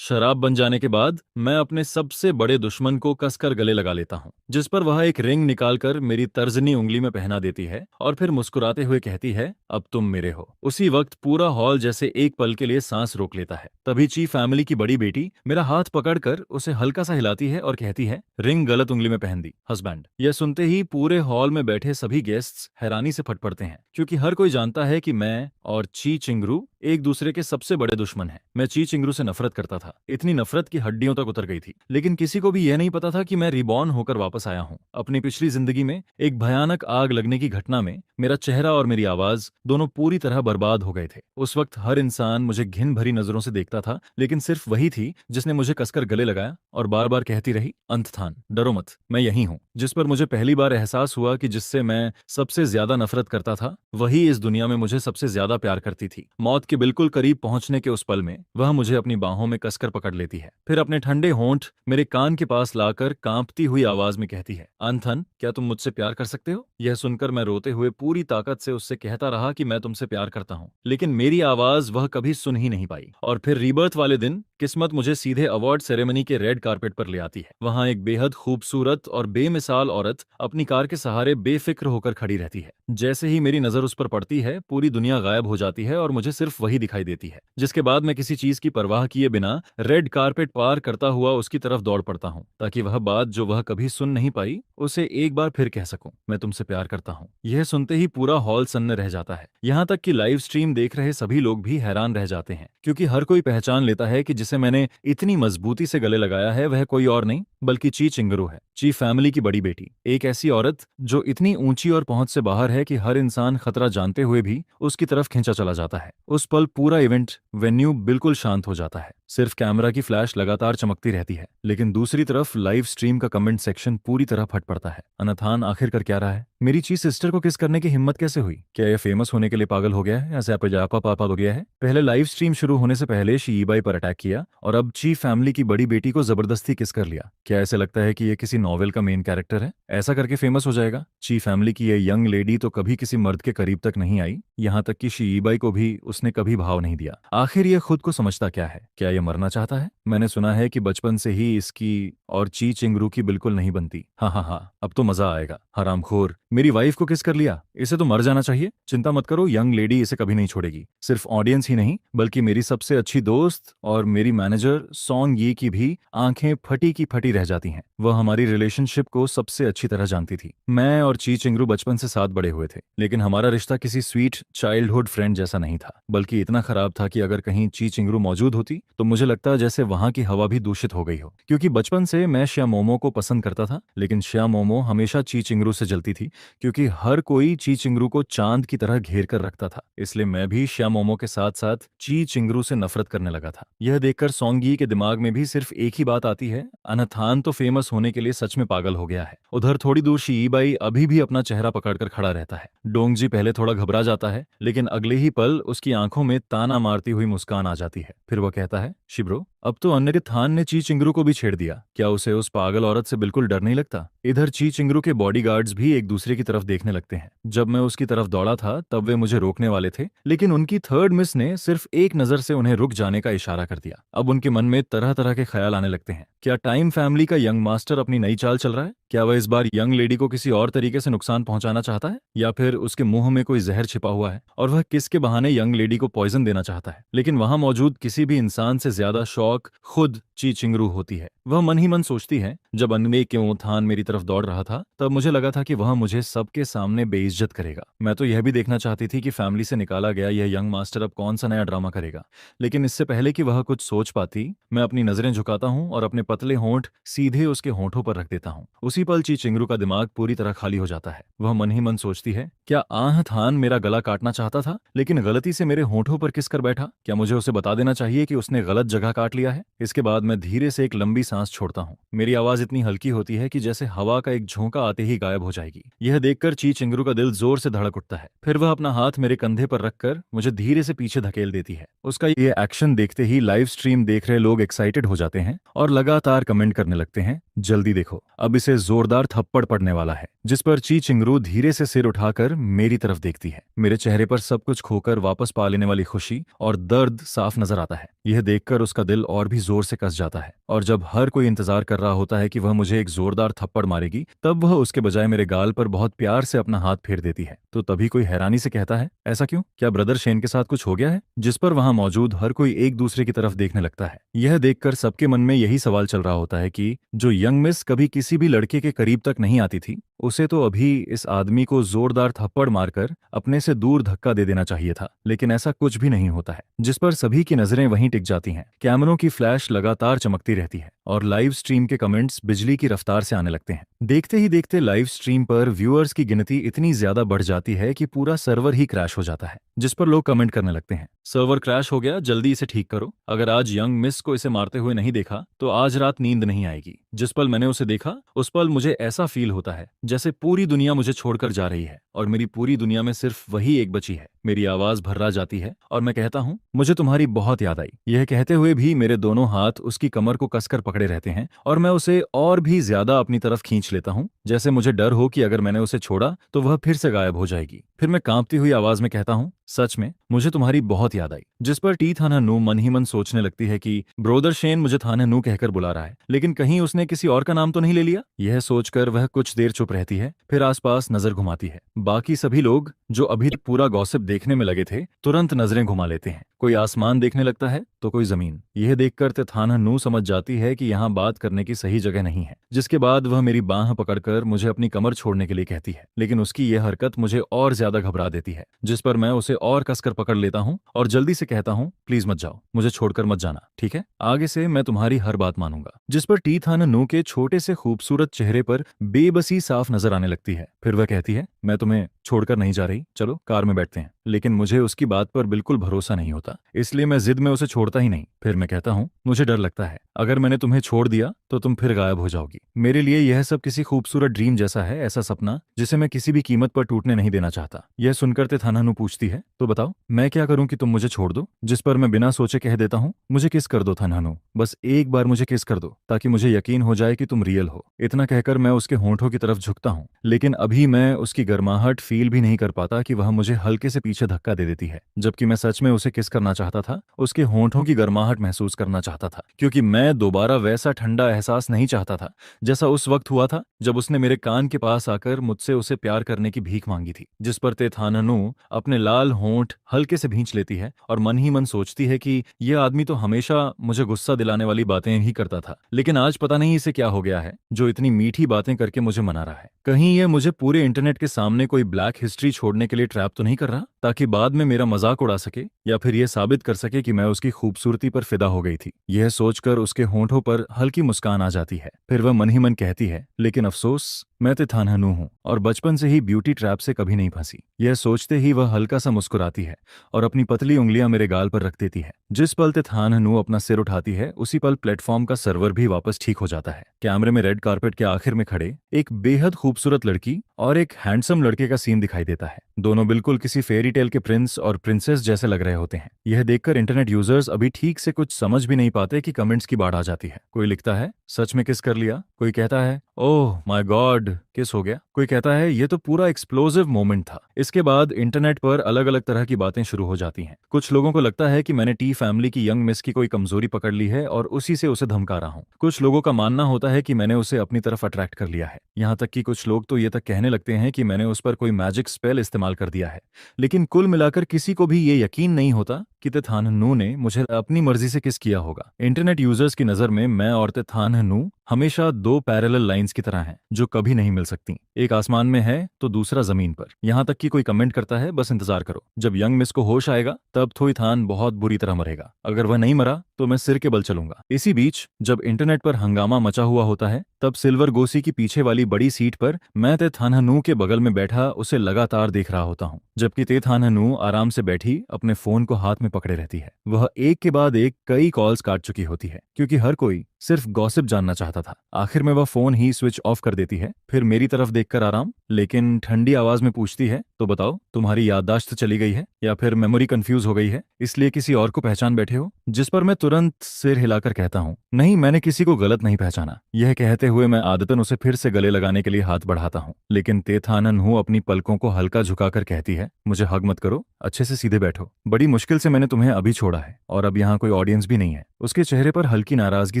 शराब बन जाने के बाद मैं अपने सबसे बड़े दुश्मन को कसकर गले लगा लेता हूँ, जिस पर वह एक रिंग निकालकर मेरी तर्जनी उंगली में पहना देती है और फिर मुस्कुराते हुए कहती है, अब तुम मेरे हो। उसी वक्त पूरा हॉल जैसे एक पल के लिए सांस रोक लेता है। तभी ची फैमिली की बड़ी बेटी मेरा हाथ पकड़कर उसे हल्का सा हिलाती है और कहती है, रिंग गलत उंगली में पहन दी हस्बैंड। यह सुनते ही पूरे हॉल में बैठे सभी गेस्ट्स हैरानी से फट पड़ते हैं, क्योंकि हर कोई जानता है कि मैं और ची चिंगरू एक दूसरे के सबसे बड़े दुश्मन हैं। मैं ची चिंगरू से नफरत करता था, इतनी नफरत की हड्डियों तक उतर गई थी। लेकिन किसी को भी यह नहीं पता था कि मैं रिबॉर्न होकर वापस आया हूँ। अपनी पिछली जिंदगी में एक भयानक आग लगने की घटना में मेरा चेहरा और मेरी आवाज दोनों पूरी तरह बर्बाद हो गए थे। उस वक्त हर इंसान मुझे घिन भरी नजरों से देखता था, लेकिन सिर्फ वही थी जिसने मुझे कसकर गले लगाया और बार बार कहती रही, अंतथान, डरो मत, मैं यही हूँ। जिस पर मुझे पहली बार एहसास हुआ कि जिससे मैं सबसे ज्यादा नफरत करता था, वही इस दुनिया में मुझे सबसे ज्यादा प्यार करती थी। मौत के बिल्कुल करीब पहुंचने के उस पल में वह मुझे अपनी बाहों में कसकर पकड़ लेती है, फिर अपने ठंडे होंठ मेरे कान के पास लाकर कांपती हुई आवाज में कहती है, अंथन, क्या तुम मुझसे प्यार कर सकते हो? यह सुनकर मैं रोते हुए पूरी ताकत से उससे कहता रहा कि मैं तुमसे प्यार करता हूँ, लेकिन मेरी आवाज वह कभी सुन ही नहीं पाई। और फिर रीबर्थ वाले दिन किस्मत मुझे सीधे अवार्ड सेरेमनी के रेड कारपेट पर ले आती है। वहां एक बेहद खूबसूरत और बेमिसाल औरत अपनी कार के सहारे बेफिक्र होकर खड़ी रहती है। जैसे ही मेरी नजर उस पर पड़ती है, पूरी दुनिया गायब हो जाती है और मुझे सिर्फ वही दिखाई देती है, जिसके बाद मैं किसी चीज की परवाह किए बिना रेड कारपेट पार करता हुआ उसकी तरफ दौड़ पड़ता हूँ, ताकि वह बात जो वह कभी सुन नहीं पाई उसे एक बार फिर कह सकूं, मैं तुमसे प्यार करता हूँ। यह सुनते ही पूरा हॉल सन्न रह जाता है। यहाँ तक कि लाइव स्ट्रीम देख रहे सभी लोग भी हैरान रह जाते हैं, क्योंकि हर कोई पहचान लेता है कि जिसे मैंने इतनी मजबूती से गले लगाया है वह कोई और नहीं बल्कि ची चिंगरू है, ची फैमिली की बड़ी बेटी। एक ऐसी औरत जो इतनी ऊंची और पहुंच से बाहर है कि हर इंसान खतरा जानते हुए भी उसकी तरफ खींचा चला जाता है। उस पल पूरा इवेंट वेन्यू बिल्कुल शांत हो जाता है, सिर्फ कैमरा की फ्लैश लगातार चमकती रहती है। लेकिन दूसरी तरफ लाइव स्ट्रीम का कमेंट सेक्शन पूरी तरह फट पड़ता है। अनाथान आखिर कर क्या रहा है? मेरी ची सिस्टर को किस करने की हिम्मत कैसे हुई? क्या यह फेमस होने के लिए पागल हो गया है या जापा पापा हो गया है? पहले लाइव स्ट्रीम शुरू होने से पहले शीईबाई पर अटैक किया और अब ची फैमिली की बड़ी बेटी को जबरदस्ती किस कर लिया। क्या ऐसे लगता है कि यह किसी नॉवेल का मेन कैरेक्टर है? ऐसा करके फेमस हो जाएगा? ची फैमिली की यह यंग लेडी तो कभी किसी मर्द के करीब तक नहीं आई, यहाँ तक कि शीईबाई को भी उसने कभी भाव नहीं दिया। आखिर यह खुद को समझता क्या है? क्या यह मरना चाहता है? मैंने सुना है कि बचपन से ही इसकी और ची चिंगरू की बिल्कुल नहीं बनती। हाँ हाँ हाँ, अब तो मजा आएगा। हरामखोर, मेरी वाइफ को किस कर लिया? इसे तो मर जाना चाहिए। चिंता मत करो, यंग लेडी इसे कभी नहीं छोड़ेगी। सिर्फ ऑडियंस ही नहीं बल्कि मेरी सबसे अच्छी दोस्त और मेरी मैनेजर सॉन्ग ये की भी आंखें फटी की फटी रह जाती हैं। वह हमारी रिलेशनशिप को सबसे अच्छी तरह जानती थी। मैं और ची चिंगरू बचपन से साथ बड़े हुए थे, लेकिन हमारा रिश्ता किसी स्वीट चाइल्डहुड फ्रेंड जैसा नहीं था, बल्कि इतना खराब था कि अगर कहीं ची चिंगरू मौजूद होती तो मुझे लगता जैसे वहां की हवा भी दूषित हो गई हो। क्योंकि बचपन से मैं श्या मोमो को पसंद करता था, लेकिन श्या मोमो हमेशा ची चिंगरू से जलती थी, क्योंकि हर कोई ची चिंगरू को चांद की तरह घेर कर रखता था। इसलिए मैं भी श्या मोमो के साथ साथ ची चिंगरू से नफरत करने लगा था। यह देखकर सोंगी के दिमाग में भी सिर्फ एक ही बात आती है, अनाथान तो फेमस होने के लिए सच में पागल हो गया है। उधर थोड़ी दूर शीईबाई अभी भी अपना चेहरा पकड़कर खड़ा रहता है। डोंगजी पहले थोड़ा घबरा जाता है, लेकिन अगले ही पल उसकी आंखों में ताना मारती हुई मुस्कान आ जाती है। फिर वह कहता है, शिब्रो, अब तो अन्य थान ने ची चिंगरू को भी छेड़ दिया। क्या उसे उस पागल औरत से बिल्कुल डर नहीं लगता? इधर ची चिंगरू के बॉडीगार्ड्स भी एक दूसरे की तरफ देखने लगते हैं। जब मैं उसकी तरफ दौड़ा था तब वे मुझे रोकने वाले थे, लेकिन उनकी थर्ड मिस ने सिर्फ एक नजर से उन्हें रुक जाने का इशारा कर दिया। अब उनके मन में तरह तरह के ख्याल आने लगते हैं। क्या टाइम फैमिली का यंग मास्टर अपनी नई चाल चल रहा है? क्या वह इस बार यंग लेडी को किसी और तरीके से नुकसान पहुंचाना चाहता है, या फिर उसके मुंह में कोई जहर छिपा हुआ है और वह किसके बहाने यंग लेडी को पॉइजन देना चाहता है? लेकिन वहां मौजूद किसी भी इंसान से ज्यादा शौक खुद ची चिंगरू होती है। वह मन ही मन सोचती है, जब अनवे के थान मेरी तरफ दौड़ रहा था तब मुझे लगा था कि वह मुझे सबके सामने बेइज्जत करेगा। मैं तो यह भी देखना चाहती थी कि फैमिली से निकाला गया यह यंग मास्टर अब कौन सा नया ड्रामा करेगा। लेकिन इससे पहले कि वह कुछ सोच पाती, मैं अपनी नजरें झुकाता हूं और अपने पतले होंठ सीधे उसके होंठों पर रख देता हूं। उसी पल ची चिंगरू का दिमाग पूरी तरह खाली हो जाता है। वह मन ही मन सोचती है, क्या आह थान मेरा गला काटना चाहता था लेकिन गलती से मेरे होंठों पर किस कर बैठा? क्या मुझे उसे बता देना चाहिए कि उसने गलत जगह काट लिया है? इसके बाद मैं धीरे से एक लंबी सांस छोड़ता हूँ। मेरी आवाज इतनी हल्की होती है कि जैसे हवा का एक झोंका आते ही गायब हो जाएगी। यह देखकर ची चिंगरू का दिल जोर से धड़क उठता है। फिर वह अपना हाथ मेरे कंधे पर रखकर मुझे धीरे से पीछे धकेल देती है। उसका ये एक्शन देखते ही लाइव स्ट्रीम देख रहे लोग एक्साइटेड हो जाते हैं और लगातार कमेंट करने लगते हैं, जल्दी देखो, अब इसे जोरदार थप्पड़ पड़ने वाला है। जिस पर ची चिंगरू धीरे से सिर उठाकर मेरी तरफ देखती है। मेरे चेहरे पर सब कुछ खोकर वापस पा लेने वाली खुशी और दर्द साफ नजर आता है। यह देखकर उसका दिल और भी जोर से कस जाता है और जब हर कोई इंतजार कर रहा होता है कि वह मुझे एक जोरदार थप्पड़ मारेगी, तब वह उसके बजाय मेरे गाल पर बहुत प्यार से अपना हाथ फेर देती है। तो तभी कोई हैरानी से कहता है, ऐसा क्यों? क्या ब्रदर शेन के साथ कुछ हो गया है? जिस पर वहां मौजूद हर कोई एक दूसरे की तरफ देखने लगता है। यह देखकर सबके मन में यही सवाल चल रहा होता है कि जो यंग मिस कभी किसी भी लड़के के करीब तक नहीं आती थी, उसे तो अभी इस आदमी को जोरदार थप्पड़ मारकर अपने से दूर धक्का दे देना चाहिए था। लेकिन ऐसा कुछ भी नहीं होता है। जिस पर सभी की नजरें वहीं टिक जाती हैं। कैमरों की फ्लैश लगातार चमकती रहती है और लाइव स्ट्रीम के कमेंट्स बिजली की रफ्तार से आने लगते हैं। देखते ही देखते लाइव स्ट्रीम पर व्यूअर्स की गिनती इतनी ज्यादा बढ़ जाती है कि पूरा सर्वर ही क्रैश हो जाता है। जिस पर लोग कमेंट करने लगते हैं, सर्वर क्रैश हो गया, जल्दी इसे ठीक करो। अगर आज यंग मिस को इसे मारते हुए नहीं देखा तो आज रात नींद नहीं आएगी। जिस पल मैंने उसे देखा, उस पल मुझे ऐसा फील होता है जैसे पूरी दुनिया मुझे छोड़कर जा रही है और मेरी पूरी दुनिया में सिर्फ वही एक बची है। मेरी आवाज भर्रा जाती है और मैं कहता हूँ, मुझे तुम्हारी बहुत याद आई। यह कहते हुए भी मेरे दोनों हाथ उसकी कमर को कसकर पकड़े रहते हैं और मैं उसे और भी ज्यादा अपनी तरफ खींच लेता हूँ, जैसे मुझे डर हो कि अगर मैंने उसे छोड़ा तो वह फिर से गायब हो जाएगी। फिर मैं कांपती हुई आवाज में कहता हूँ, सच में मुझे तुम्हारी बहुत याद आई। जिस पर टी थाना नू मन ही मन सोचने लगती है कि ब्रोदर शेन मुझे थाना नू कहकर बुला रहा है, लेकिन कहीं उसने किसी और का नाम तो नहीं ले लिया। यह सोचकर वह कुछ देर चुप रहती है, फिर आसपास नजर घुमाती है। बाकी सभी लोग जो अभी तक पूरा गॉसिप देखने में लगे थे, तुरंत नजरें घुमा लेते हैं। कोई आसमान देखने लगता है तो कोई जमीन। यह देखकर तेथाना नू समझ जाती है कि यहाँ बात करने की सही जगह नहीं है। जिसके बाद वह मेरी बांह पकड़कर मुझे अपनी कमर छोड़ने के लिए कहती है, लेकिन उसकी यह हरकत मुझे और ज्यादा घबरा देती है। जिस पर मैं उसे और कसकर पकड़ लेता हूँ और जल्दी से कहता हूँ, प्लीज मत जाओ, मुझे छोड़कर मत जाना, ठीक है? आगे से मैं तुम्हारी हर बात मानूंगा। जिस पर टी थाना नू के छोटे से खूबसूरत चेहरे पर बेबसी साफ नजर आने लगती है। फिर वह कहती है, मैं तुम्हें छोड़कर नहीं जा रही, चलो कार में बैठते हैं। लेकिन मुझे उसकी बात पर बिल्कुल भरोसा नहीं होता, इसलिए मैं जिद में उसे छोड़ता ही नहीं। फिर मैं कहता हूँ, मुझे डर लगता है अगर मैंने तुम्हें छोड़ दिया तो तुम फिर गायब हो जाओगी। मेरे लिए यह सब किसी खूबसूरत ड्रीम जैसा है, ऐसा सपना जिसे मैं किसी भी कीमत पर टूटने नहीं देना चाहता। यह सुनकर तेथानानू पूछती है, तो बताओ मैं क्या करूं कि तुम मुझे छोड़ दो? जिस पर मैं बिना सोचे कह देता हूँ, मुझे किस कर दो थानानू, बस एक बार मुझे किस कर दो ताकि मुझे यकीन हो जाए कि तुम रियल हो। इतना कहकर मैं उसके होंठों की तरफ झुकता हूँ, लेकिन अभी मैं उसकी गर्माहट फील भी नहीं कर पाता कि वह मुझे हल्के से पीछे धक्का दे देती है, जबकि मैं सच में उसे किस करना चाहता था, उसके होंठों की गर्माहट महसूस करना चाहता था, क्योंकि मैं दोबारा वैसा ठंडा एहसास नहीं चाहता था जैसा उस वक्त हुआ था जब उसने मेरे कान के पास आकर मुझसे उसे प्यार करने की भीख मांगी थी। जिस पर तेथानानू अपने लाल होंठ हल्के से भींच लेती है और मन ही मन सोचती है कि यह आदमी तो हमेशा मुझे गुस्सा दिलाने वाली बातें ही करता था, लेकिन आज पता नहीं इसे क्या हो गया है जो इतनी मीठी बातें करके मुझे मना रहा है। कहीं यह मुझे पूरे इंटरनेट के सामने कोई ब्लैक हिस्ट्री छोड़ने के लिए ट्रैप तो नहीं कर रहा, ताकि बाद में मेरा मजाक उड़ा सके या फिर यह साबित कर सके कि मैं उसकी खूबसूरती पर फिदा हो गई थी। यह सोचकर उसके होंठों पर हल्की मुस्कान आ जाती है। फिर वह मन ही मन कहती है, लेकिन अफसोस मैं तेथानानू हूं और बचपन से ही ब्यूटी ट्रैप से कभी नहीं फंसी। यह सोचते ही वह हल्का सा मुस्कुराती है और अपनी पतली उंगलियां मेरे गाल पर रख देती है। जिस पल तेथानानू अपना सिर उठाती है, उसी पल प्लेटफॉर्म का सर्वर भी वापस ठीक हो जाता है। कैमरे में रेड कारपेट के आखिर में खड़े एक बेहद खूबसूरत लड़की और एक हैंडसम लड़के का सीन दिखाई देता है। दोनों बिल्कुल किसी फेरी टेल के प्रिंस और प्रिंसेस जैसे लग रहे होते हैं। यह देखकर इंटरनेट यूजर्स अभी ठीक से कुछ समझ भी नहीं पाते कि कमेंट्स की बाढ़ आ जाती है। कोई लिखता है, सच में किस कर लिया? कोई कहता है, ओह माय गॉड, किस हो गया? कोई कहता है, ये तो पूरा एक्सप्लोसिव मोमेंट था। इसके बाद इंटरनेट पर अलग अलग तरह की बातें शुरू हो जाती हैं। कुछ लोगों को लगता है कि मैंने टी फैमिली की यंग मिस की कोई कमजोरी पकड़ ली है और उसी से उसे धमका रहा हूँ। कुछ लोगों का मानना होता है कि मैंने उसे अपनी तरफ अट्रैक्ट कर लिया है। यहाँ तक कि कुछ लोग तो ये तक कहने लगते हैं कि मैंने उस पर कोई मैजिक स्पेल इस्तेमाल कर दिया है। लेकिन कुल मिलाकर किसी को भी ये यकीन नहीं होता कि तेथानानू ने मुझे अपनी मर्जी से किस किया होगा। इंटरनेट यूजर्स की नजर में मैं और तेथानानू हमेशा दो पैरेलल लाइंस की तरह हैं जो कभी नहीं मिल सकती। एक आसमान में है तो दूसरा जमीन पर। यहाँ तक कि कोई कमेंट करता है, बस इंतजार करो, जब यंग मिस को होश आएगा तब थोईथान बहुत बुरी तरह मरेगा। अगर वह नहीं मरा तो मैं सिर के बल चलूंगा। इसी बीच जब इंटरनेट पर हंगामा मचा हुआ होता है, तब सिल्वर गोसी की पीछे वाली बड़ी सीट पर मैं तेथानानू के बगल में बैठा उसे लगातार देख रहा होता हूँ, जबकि तेथानानू आराम से बैठी अपने फोन को हाथ में पकड़े रहती है। वह एक के बाद एक कई कॉल्स काट चुकी होती है, क्योंकि हर कोई सिर्फ गॉसिप जानना चाहता था। आखिर में वह फोन ही स्विच ऑफ कर देती है, फिर मेरी तरफ देखकर आराम लेकिन ठंडी आवाज में पूछती है, तो बताओ तुम्हारी याददाश्त चली गई है या फिर मेमोरी कंफ्यूज हो गई है, इसलिए किसी और को पहचान बैठे हो? जिस पर मैं तुरंत सिर हिलाकर कहता हूँ, नहीं, मैंने किसी को गलत नहीं पहचाना। यह कहते हुए मैं आदतन उसे फिर से गले लगाने के लिए हाथ बढ़ाता हूँ, लेकिन तेथानन हूँ अपनी पलकों को हल्का झुकाकर कहती है, मुझे हग मत करो, अच्छे से सीधे बैठो। बड़ी मुश्किल से मैंने तुम्हें अभी छोड़ा है और अब यहाँ कोई ऑडियंस भी नहीं है। उसके चेहरे पर हल्की नाराजगी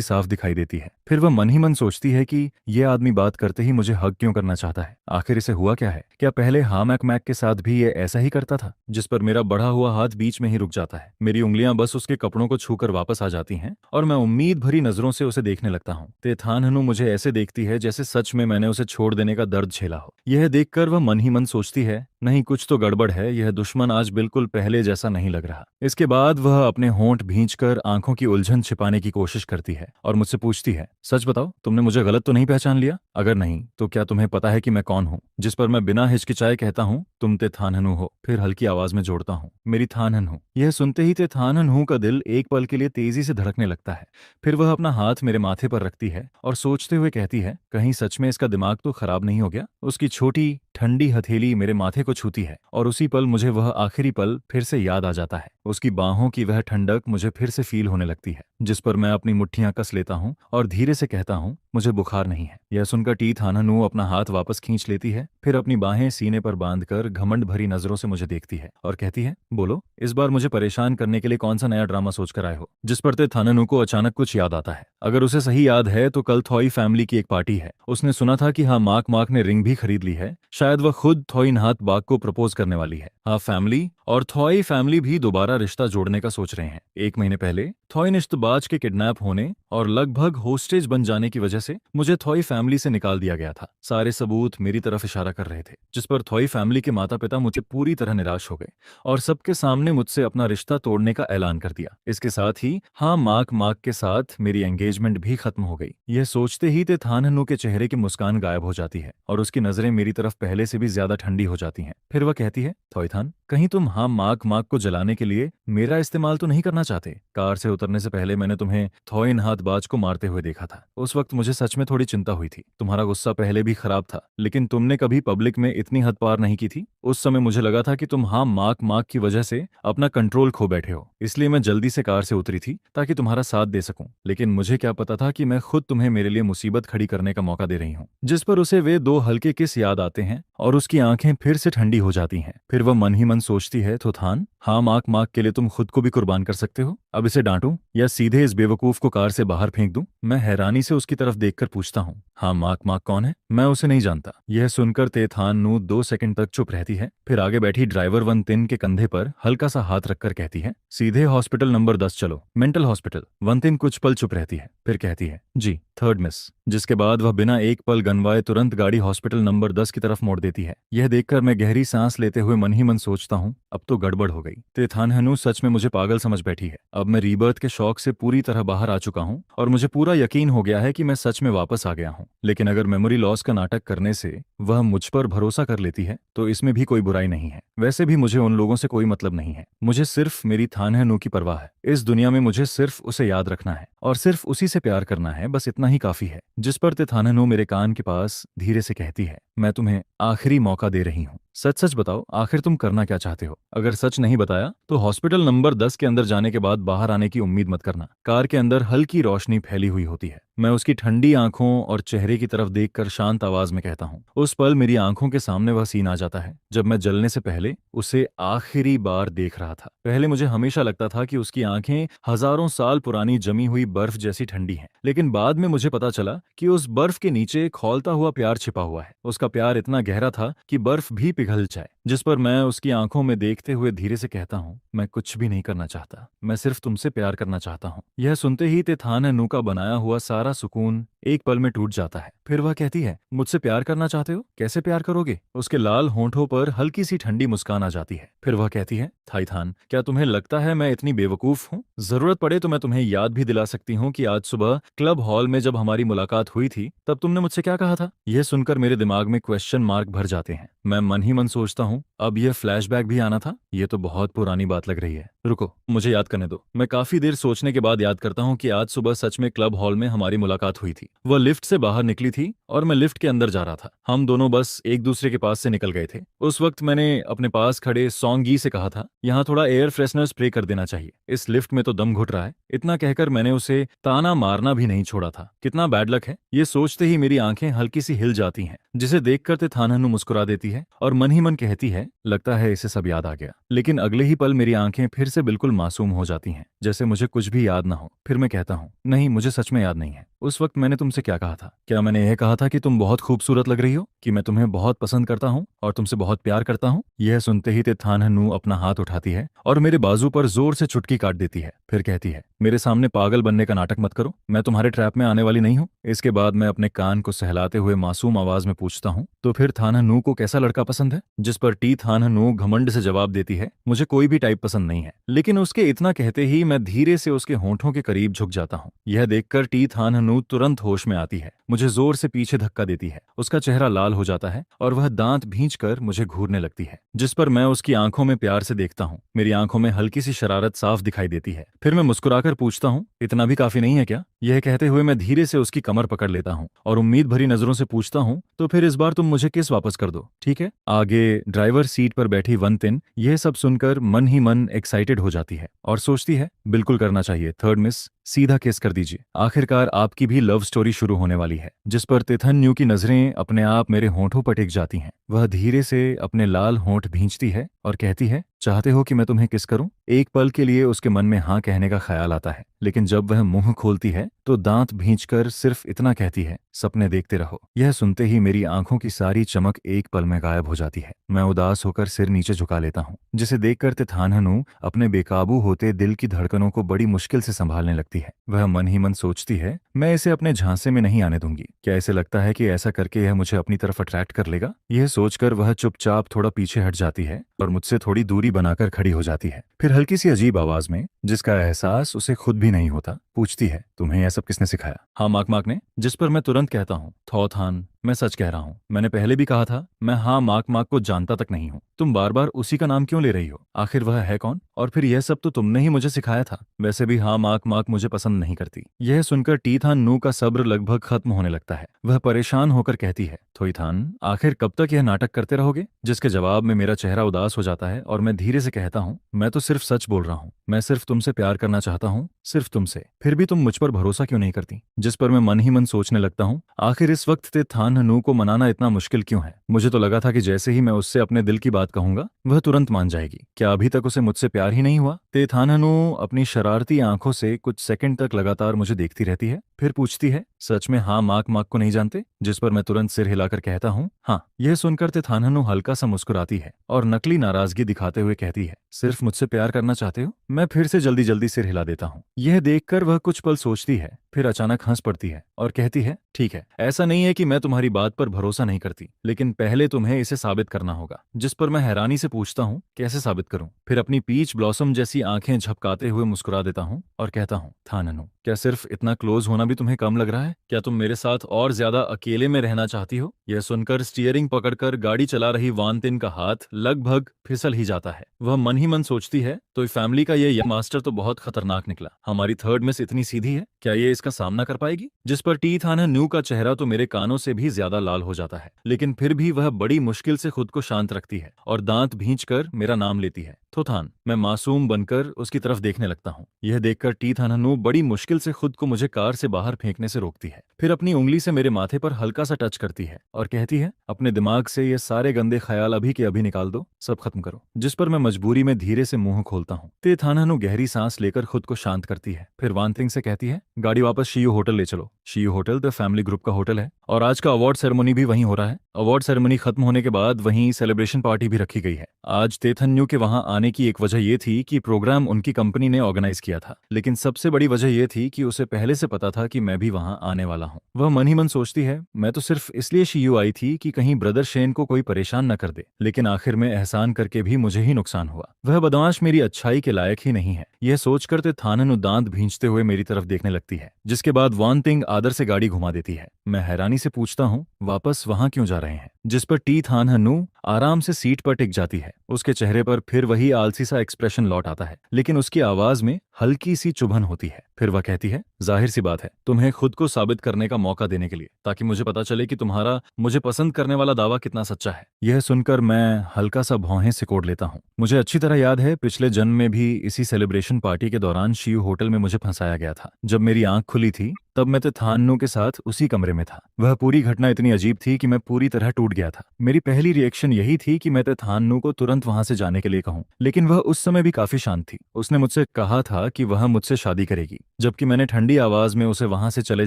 साफ दिखाई देती है। फिर वह मन ही मन सोचती है कि यह आदमी बात करते ही मुझे हग क्यों करना चाहता है। आखिर इसे हुआ क्या है? क्या पहले हामैक मैक के साथ भी ये ऐसा ही करता था? जिस पर मेरा बढ़ा हुआ हाथ बीच में ही रुक जाता है। मेरी उंगलियां बस उसके कपड़ों को छूकर वापस आ जाती हैं और मैं उम्मीद भरी नजरों से उसे देखने लगता हूँ। तेथानहनु मुझे ऐसे देखती है जैसे सच में मैंने उसे छोड़ देने का दर्द झेला हो। यह देखकर वह मन ही मन सोचती है, नहीं, कुछ तो गड़बड़ है, यह दुश्मन आज बिल्कुल पहले जैसा नहीं लग रहा। इसके बाद वह अपने होंठ भींचकर आंखों की उलझन छिपाने की कोशिश करती है और मुझसे पूछती है, सच बताओ, तुमने मुझे गलत तो नहीं पहचान लिया? अगर नहीं तो क्या तुम्हें पता है कि मैं कौन हूँ? जिस पर मैं बिना हिचकिचाए कहता हूँ, तुम तेथानहनु हो। फिर हल्की आवाज में जोड़ता हूँ, मेरी थानहनु। यह सुनते ही तेथानहनु का दिल एक पल के लिए तेजी से धड़कने लगता है। फिर वह अपना हाथ मेरे माथे पर रखती है और सोचते हुए कहती है, कहीं सच में इसका दिमाग तो खराब नहीं हो गया? उसकी छोटी ठंडी हथेली मेरे माथे को छूती है और उसी पल मुझे वह आखिरी पल फिर से याद आ जाता है। उसकी बाहों की वह ठंडक मुझे फिर से फील होने लगती है। जिस पर मैं अपनी मुट्ठियां कस लेता हूँ और धीरे से कहता हूँ, मुझे बुखार नहीं है। यह सुनकर तेथानहनु अपना हाथ वापस खींच लेती है, फिर अपनी बाहें सीने पर बांधकर घमंड भरी नजरों से मुझे देखती है और कहती है, बोलो, इस बार मुझे परेशान करने के लिए कौन सा नया ड्रामा सोचकर आए हो? जिस पर तेथानहनु को अचानक कुछ याद आता है। अगर उसे सही याद है तो कल थॉई फैमिली की एक पार्टी है। उसने सुना था कि हाँ, मार्क मार्क ने रिंग भी खरीद ली है। शायद वह खुद थॉइनहाथ बाग को प्रपोज करने वाली है। हाँ, फैमिली और थॉई फैमिली भी दोबारा रिश्ता जोड़ने का सोच रहे हैं। 1 महीने पहले थॉइनिश्तबाज के किडनैप होने और लगभग होस्टेज बन जाने की वजह से मुझे थॉई फैमिली से निकाल दिया गया था। सारे सबूत मेरी तरफ इशारा कर रहे थे, जिस पर थॉई फैमिली के माता पिता मुझे पूरी तरह निराश हो गए और सबके सामने मुझसे अपना रिश्ता तोड़ने का ऐलान कर दिया। इसके साथ ही हाँ, मार्क मार्क के साथ मेरी एंगेजमेंट भी खत्म हो गई। यह सोचते ही तेथानहनु के चेहरे की मुस्कान गायब हो जाती है और उसकी नजरें मेरी तरफ पहले से भी ज्यादा ठंडी हो जाती हैं। फिर वह कहती है, थॉइथान, कहीं तुम हाँ मार्क मार्क को जलाने के लिए मेरा इस्तेमाल तो नहीं करना चाहते? कार से उतरने से पहले मैंने तुम्हें थॉइनहाथबाज को मारते हुए देखा था। उस वक्त मुझे सच में थोड़ी चिंता हुई थी। तुम्हारा गुस्सा पहले भी खराब था, लेकिन तुमने कभी पब्लिक में इतनी हद पार नहीं की थी। उस समय मुझे लगा था कि तुम हाँ मार्क मार्क की वजह से अपना कंट्रोल खो बैठे हो, इसलिए मैं जल्दी से कार से उतरी थी ताकि तुम्हारा साथ दे सकूं। लेकिन मुझे क्या पता था कि मैं खुद तुम्हें मेरे लिए मुसीबत खड़ी करने का मौका दे रही हूँ। जिस पर उसे वे 2 हल्के किस याद आते हैं और उसकी आंखें फिर से ठंडी हो जाती हैं। फिर वह मन ही मन सोचती है, तो थान, हाँ मार्क मार्क के लिए तुम खुद को भी कुर्बान कर सकते हो। अब इसे डांटूं या सीधे इस बेवकूफ को कार से बाहर फेंक दूं? मैं हैरानी से उसकी तरफ देखकर पूछता हूँ, हाँ मार्क मार्क कौन है? मैं उसे नहीं जानता। यह सुनकर तेथानहनु 2 सेकंड तक चुप रहती है, फिर आगे बैठी ड्राइवर वनतिन के कंधे पर हल्का सा हाथ रखकर कहती है, सीधे हॉस्पिटल नंबर 10 चलो, मेंटल हॉस्पिटल। वनतिन कुछ पल चुप रहती है, फिर कहती है, जी, 3rd मिस। जिसके बाद वह बिना एक पल गनवाए तुरंत गाड़ी हॉस्पिटल नंबर 10 की तरफ मोड़ देती है। यह देखकर मैं गहरी सांस लेते हुए मन ही मन सोचता हूँ, अब तो गड़बड़ हो गई। तेथानहनु सच में मुझे पागल समझ बैठी है। अब मैं रीबर्थ के शौक से पूरी तरह बाहर आ चुका हूँ और मुझे पूरा यकीन हो गया है कि मैं सच में वापस आ गया हूँ। लेकिन अगर मेमोरी लॉस का नाटक करने से वह मुझ पर भरोसा कर लेती है तो इसमें भी कोई बुराई नहीं है। वैसे भी मुझे उन लोगों से कोई मतलब नहीं है। मुझे सिर्फ मेरी थानहनु की परवाह है। इस दुनिया में मुझे सिर्फ उसे याद रखना है और सिर्फ उसी से प्यार करना है, बस इतना ही काफी है। जिस पर तेथानहनु मेरे कान के पास धीरे से कहती है, मैं तुम्हें आखिरी मौका दे रही हूँ, सच सच बताओ, आखिर तुम करना क्या चाहते हो? अगर सच नहीं बताया तो हॉस्पिटल नंबर 10 के अंदर जाने के बाद बाहर आने की उम्मीद मत करना। कार के अंदर हल्की रोशनी फैली हुई होती है। मैं उसकी ठंडी आंखों और चेहरे की तरफ देखकर शांत आवाज में कहता हूँ। उस पल मेरी आंखों के सामने वह सीन आ जाता है जब मैं जलने से पहले उसे आखिरी बार देख रहा था। पहले मुझे हमेशा लगता था कि उसकी आंखें हजारों साल पुरानी जमी हुई बर्फ जैसी ठंडी हैं, लेकिन बाद में मुझे पता चला कि उस बर्फ के नीचे खौलता हुआ प्यार छिपा हुआ है। उसका प्यार इतना गहरा था कि बर्फ भी पिघल जाए। जिस पर मैं उसकी आंखों में देखते हुए धीरे से कहता हूँ, मैं कुछ भी नहीं करना चाहता, मैं सिर्फ तुमसे प्यार करना चाहता हूँ। यह सुनते ही तेथानहनु का बनाया हुआ सारा सुकून एक पल में टूट जाता है। फिर वह कहती है, मुझसे प्यार करना चाहते हो? कैसे प्यार करोगे? उसके लाल होंठों पर हल्की सी ठंडी मुस्कान आ जाती है। फिर वह कहती है, थाईथान, क्या तुम्हें लगता है मैं इतनी बेवकूफ हूँ? जरूरत पड़े तो मैं तुम्हें याद भी दिला सकती हूँ कि आज सुबह क्लब हॉल में जब हमारी मुलाकात हुई थी तब तुमने मुझसे क्या कहा था? यह सुनकर मेरे दिमाग में क्वेश्चन मार्क भर जाते हैं। मैं मन ही मन सोचता हूँ, अब यह फ्लैशबैक भी आना था? ये तो बहुत पुरानी बात लग रही है। रुको, मुझे याद करने दो। मैं काफी देर सोचने के बाद याद करता हूँ कि आज सुबह सच में क्लब हॉल में हमारी मुलाकात हुई थी। वह लिफ्ट से बाहर निकली थी और मैं लिफ्ट के अंदर जा रहा था। हम दोनों बस एक दूसरे के पास से निकल गए थे। उस वक्त मैंने अपने पास खड़े सॉन्गी से कहा था, यहाँ थोड़ा एयर फ्रेशनर स्प्रे कर देना चाहिए, इस लिफ्ट में तो दम घुट रहा है। इतना कहकर मैंने उसे ताना मारना भी नहीं छोड़ा था। कितना बैड लक है। ये सोचते ही मेरी आंखें हल्की सी हिल जाती हैं, जिसे देखकर तिथानहनु मुस्कुरा देती है और मन ही मन कहती है, लगता है इसे सब याद आ गया। लेकिन अगले ही पल मेरी आंखें फिर से बिल्कुल मासूम हो जाती हैं, जैसे मुझे कुछ भी याद ना हो। फिर मैं कहता हूँ, नहीं, मुझे सच में याद नहीं है। उस वक्त मैंने तुमसे क्या कहा था? क्या मैंने यह कहा था कि तुम बहुत खूबसूरत लग रही हो, कि मैं तुम्हें बहुत पसंद करता हूँ और तुमसे बहुत प्यार करता हूँ? यह सुनते ही तिथानहनु अपना हाथ उठाती है और मेरे बाजू पर जोर से चुटकी काट देती है। फिर कहती है, मेरे सामने पागल बनने का नाटक मत करो, मैं तुम्हारे ट्रैप में आने वाली नहीं हूँ। इसके बाद मैं अपने कान को सहलाते हुए मासूम आवाज में पूछता हूँ, तो फिर थानहनु को कैसा लड़का पसंद है? जिस पर टी थानहनु घमंड से जवाब देती है, मुझे कोई भी टाइप पसंद नहीं है। लेकिन उसके इतना कहते ही मैं धीरे से उसके होंठों के करीब झुक जाता हूँ। यह देखकर टी थानहनु तुरंत होश में आती है, मुझे जोर से पीछे धक्का देती है। उसका चेहरा लाल हो जाता है और वह दांत भींचकर मुझे घूरने लगती है, जिस पर मैं उसकी आंखों में प्यार से देखता हूँ। मेरी आंखों में हल्की सी शरारत साफ दिखाई देती है। फिर मैं मुस्कुराकर पूछता हूँ, इतना भी काफी नहीं है क्या? यह कहते हुए मैं धीरे से उसकी कमर पकड़ लेता हूँ और उम्मीद भरी नजरों से पूछता हूँ, तो फिर इस बार तुम मुझे किस वापस कर दो, ठीक है? आगे ड्राइवर सीट पर बैठी वनतिन यह सब सुनकर मन ही मन एक्साइटेड हो जाती है और सोचती है, बिल्कुल करना चाहिए थर्ड मिस, सीधा किस कर दीजिए। आखिरकार आपकी भी लव स्टोरी शुरू होने वाली है। जिस पर तिथन्यू की नजरें अपने आप मेरे होंठों पर टिक जाती हैं। वह धीरे से अपने लाल होंठ भींचती है और कहती है, चाहते हो कि मैं तुम्हें किस करूं? एक पल के लिए उसके मन में हाँ कहने का ख्याल आता है, लेकिन जब वह मुंह खोलती है तो दांत भींचकर सिर्फ इतना कहती है, सपने देखते रहो। यह सुनते ही मेरी आंखों की सारी चमक एक पल में गायब हो जाती है। मैं उदास होकर सिर नीचे झुका लेता हूँ, जिसे देखकर तिथानहनु अपने बेकाबू होते दिल की धड़कनों को बड़ी मुश्किल से संभालने लगती है। वह मन ही मन सोचती है, मैं इसे अपने झांसे में नहीं आने दूंगी। क्या इसे लगता है कि ऐसा करके यह मुझे अपनी तरफ अट्रैक्ट कर लेगा? यह सोचकर वह चुपचाप थोड़ा पीछे हट जाती है और मुझसे थोड़ी दूरी बनाकर खड़ी हो जाती है। फिर हल्की सी अजीब आवाज में, जिसका एहसास उसे खुद भी नहीं होता, पूछती है, तुम्हें यह सब किसने सिखाया? हाँ, माक माक ने। जिस पर मैं तुरंत कहता हूँ, थॉथान, मैं सच कह रहा हूँ। मैंने पहले भी कहा था, मैं हाँ माक माक को जानता तक नहीं हूँ। तुम बार बार उसी का नाम क्यों ले रही हो? आखिर वह है कौन? और फिर यह सब तो तुमने ही मुझे सिखाया था। वैसे भी हाँ माक माक मुझे पसंद नहीं करती। यह सुनकर टीथान का सब्र लगभग खत्म होने लगता है। वह परेशान होकर कहती है, थोईथान, आखिर कब तक यह नाटक करते रहोगे? जिसके जवाब में मेरा चेहरा उदास हो जाता है और मैं धीरे से कहता हूँ, मैं तो सिर्फ सच बोल रहा हूँ। मैं सिर्फ तुमसे प्यार करना चाहता हूँ, सिर्फ तुमसे। फिर भी तुम मुझ पर भरोसा क्यों नहीं करती? जिस पर मैं मन ही मन सोचने लगता हूँ, आखिर इस वक्त तिथानहनु को मनाना इतना मुश्किल क्यों है? मुझे तो लगा था कि जैसे ही मैं उससे अपने दिल की बात कहूंगा वह तुरंत मान जाएगी। क्या अभी तक उसे मुझसे प्यार ही नहीं हुआ? तिथानहनु अपनी शरारती आंखों से कुछ सेकंड तक लगातार मुझे देखती रहती है, फिर पूछती है, सच में हाँ माक माक को नहीं जानते? जिस पर मैं तुरंत सिर हिलाकर कहता हूँ, हाँ। यह सुनकर तिथानहनु हल्का सा मुस्कुराती है और नकली नाराजगी दिखाते हुए कहती है, सिर्फ मुझसे प्यार करना चाहते हो? मैं फिर से जल्दी जल्दी सिर हिला देता हूँ। यह देखकर वह कुछ पल सोचती है, फिर अचानक हंस पड़ती है और कहती है, ठीक है, ऐसा नहीं है कि मैं तुम्हारी बात पर भरोसा नहीं करती, लेकिन पहले तुम्हें इसे साबित करना होगा। जिस पर मैं हैरानी से पूछता हूँ, कैसे साबित करूं? फिर अपनी पीच ब्लॉसम जैसी आंखें झपकाते हुए मुस्कुरा देता हूँ और कहता हूँ, थानहनु, क्या सिर्फ इतना क्लोज होना भी तुम्हें कम लग रहा है? क्या तुम मेरे साथ और ज्यादा अकेले में रहना चाहती हो? यह सुनकर स्टीयरिंग पकड़कर गाड़ी चला रही वानतिन का हाथ लगभग फिसल ही जाता है। वह मन ही मन सोचती है, तो फैमिली का ये मास्टर तो बहुत खतरनाक निकला। हमारी थर्ड मिस इतनी सीधी है, क्या ये इसका सामना कर पाएगी? जिस पर टीथानहनु का चेहरा तो मेरे कानों से भी ज्यादा लाल हो जाता है, लेकिन फिर भी वह बड़ी मुश्किल से खुद को शांत रखती है और दांत भींचकर मेरा नाम लेती है, थोथान। मैं मासूम बनकर उसकी तरफ देखने लगता हूँ। यह देखकर टीथानहनु बड़ी मुश्किल से खुद को मुझे कार से बाहर फेंकने से रोकती है, फिर अपनी उंगली से मेरे माथे पर हल्का सा टच करती है और कहती है, अपने दिमाग से ये सारे गंदे ख्याल अभी के अभी निकाल दो, सब खत्म करो। जिस पर मैं मजबूरी में धीरे से मुंह खोलता हूँ। टीथानहनु गहरी सांस लेकर खुद को शांत करती है, फिर वानतिंग से कहती है, गाड़ी वापस शियू होटल ले चलो। She hotel the family group का होटल है और आज का अवार्ड सेरेमनी भी वहीं हो रहा है। अवार्ड सेरेमनी खत्म होने के बाद वहीं सेलिब्रेशन पार्टी भी रखी गई है। आज तेथन्यू के वहां आने की एक वजह यह थी कि प्रोग्राम उनकी कंपनी ने ऑर्गेनाइज किया था, लेकिन सबसे बड़ी वजह यह थी कि उसे पहले से पता था कि मैं भी वहां आने वाला हूं। वह मन ही मन सोचती है, मैं तो सिर्फ इसलिए शीयू आई थी कि कहीं ब्रदर शेन को कोई परेशान न कर दे, लेकिन आखिर में एहसान करके भी मुझे ही नुकसान हुआ। वह बदमाश मेरी अच्छाई के लायक ही नहीं है। यह सोचकर तेथाननु दांत भींचते हुए मेरी तरफ देखने लगती है, जिसके बाद वान तिंग आदर से गाड़ी घुमा देती है। मैं हैरानी से पूछता हूँ, वापस वहां क्यों जा रहे हैं? जिस पर टी थान हनु आराम से सीट पर टिक जाती है। उसके चेहरे पर फिर वही आलसी सा एक्सप्रेशन लौट आता है, लेकिन उसकी आवाज में हल्की सी चुभन होती है। फिर वह कहती है, जाहिर सी बात है, तुम्हें खुद को साबित करने का मौका देने के लिए, ताकि मुझे पता चले कि तुम्हारा मुझे पसंद करने वाला दावा कितना सच्चा है। यह सुनकर मैं हल्का सा भौहें सिकोड़ लेता हूँ। मुझे अच्छी तरह याद है, पिछले जन्म में भी इसी सेलिब्रेशन पार्टी के दौरान शिव होटल में मुझे फंसाया गया था। जब मेरी आंख खुली थी तब मैं तेथान्नु के साथ उसी कमरे में था। वह पूरी घटना इतनी अजीब थी कि मैं पूरी तरह टूट गया था। मेरी पहली रिएक्शन यही थी कि मैं तेथान्नु को तुरंत वहां से जाने के लिए कहूं, लेकिन वह उस समय भी काफी शांत थी। उसने मुझसे कहा था कि वह मुझसे शादी करेगी, जबकि मैंने ठंडी आवाज में उसे वहां से चले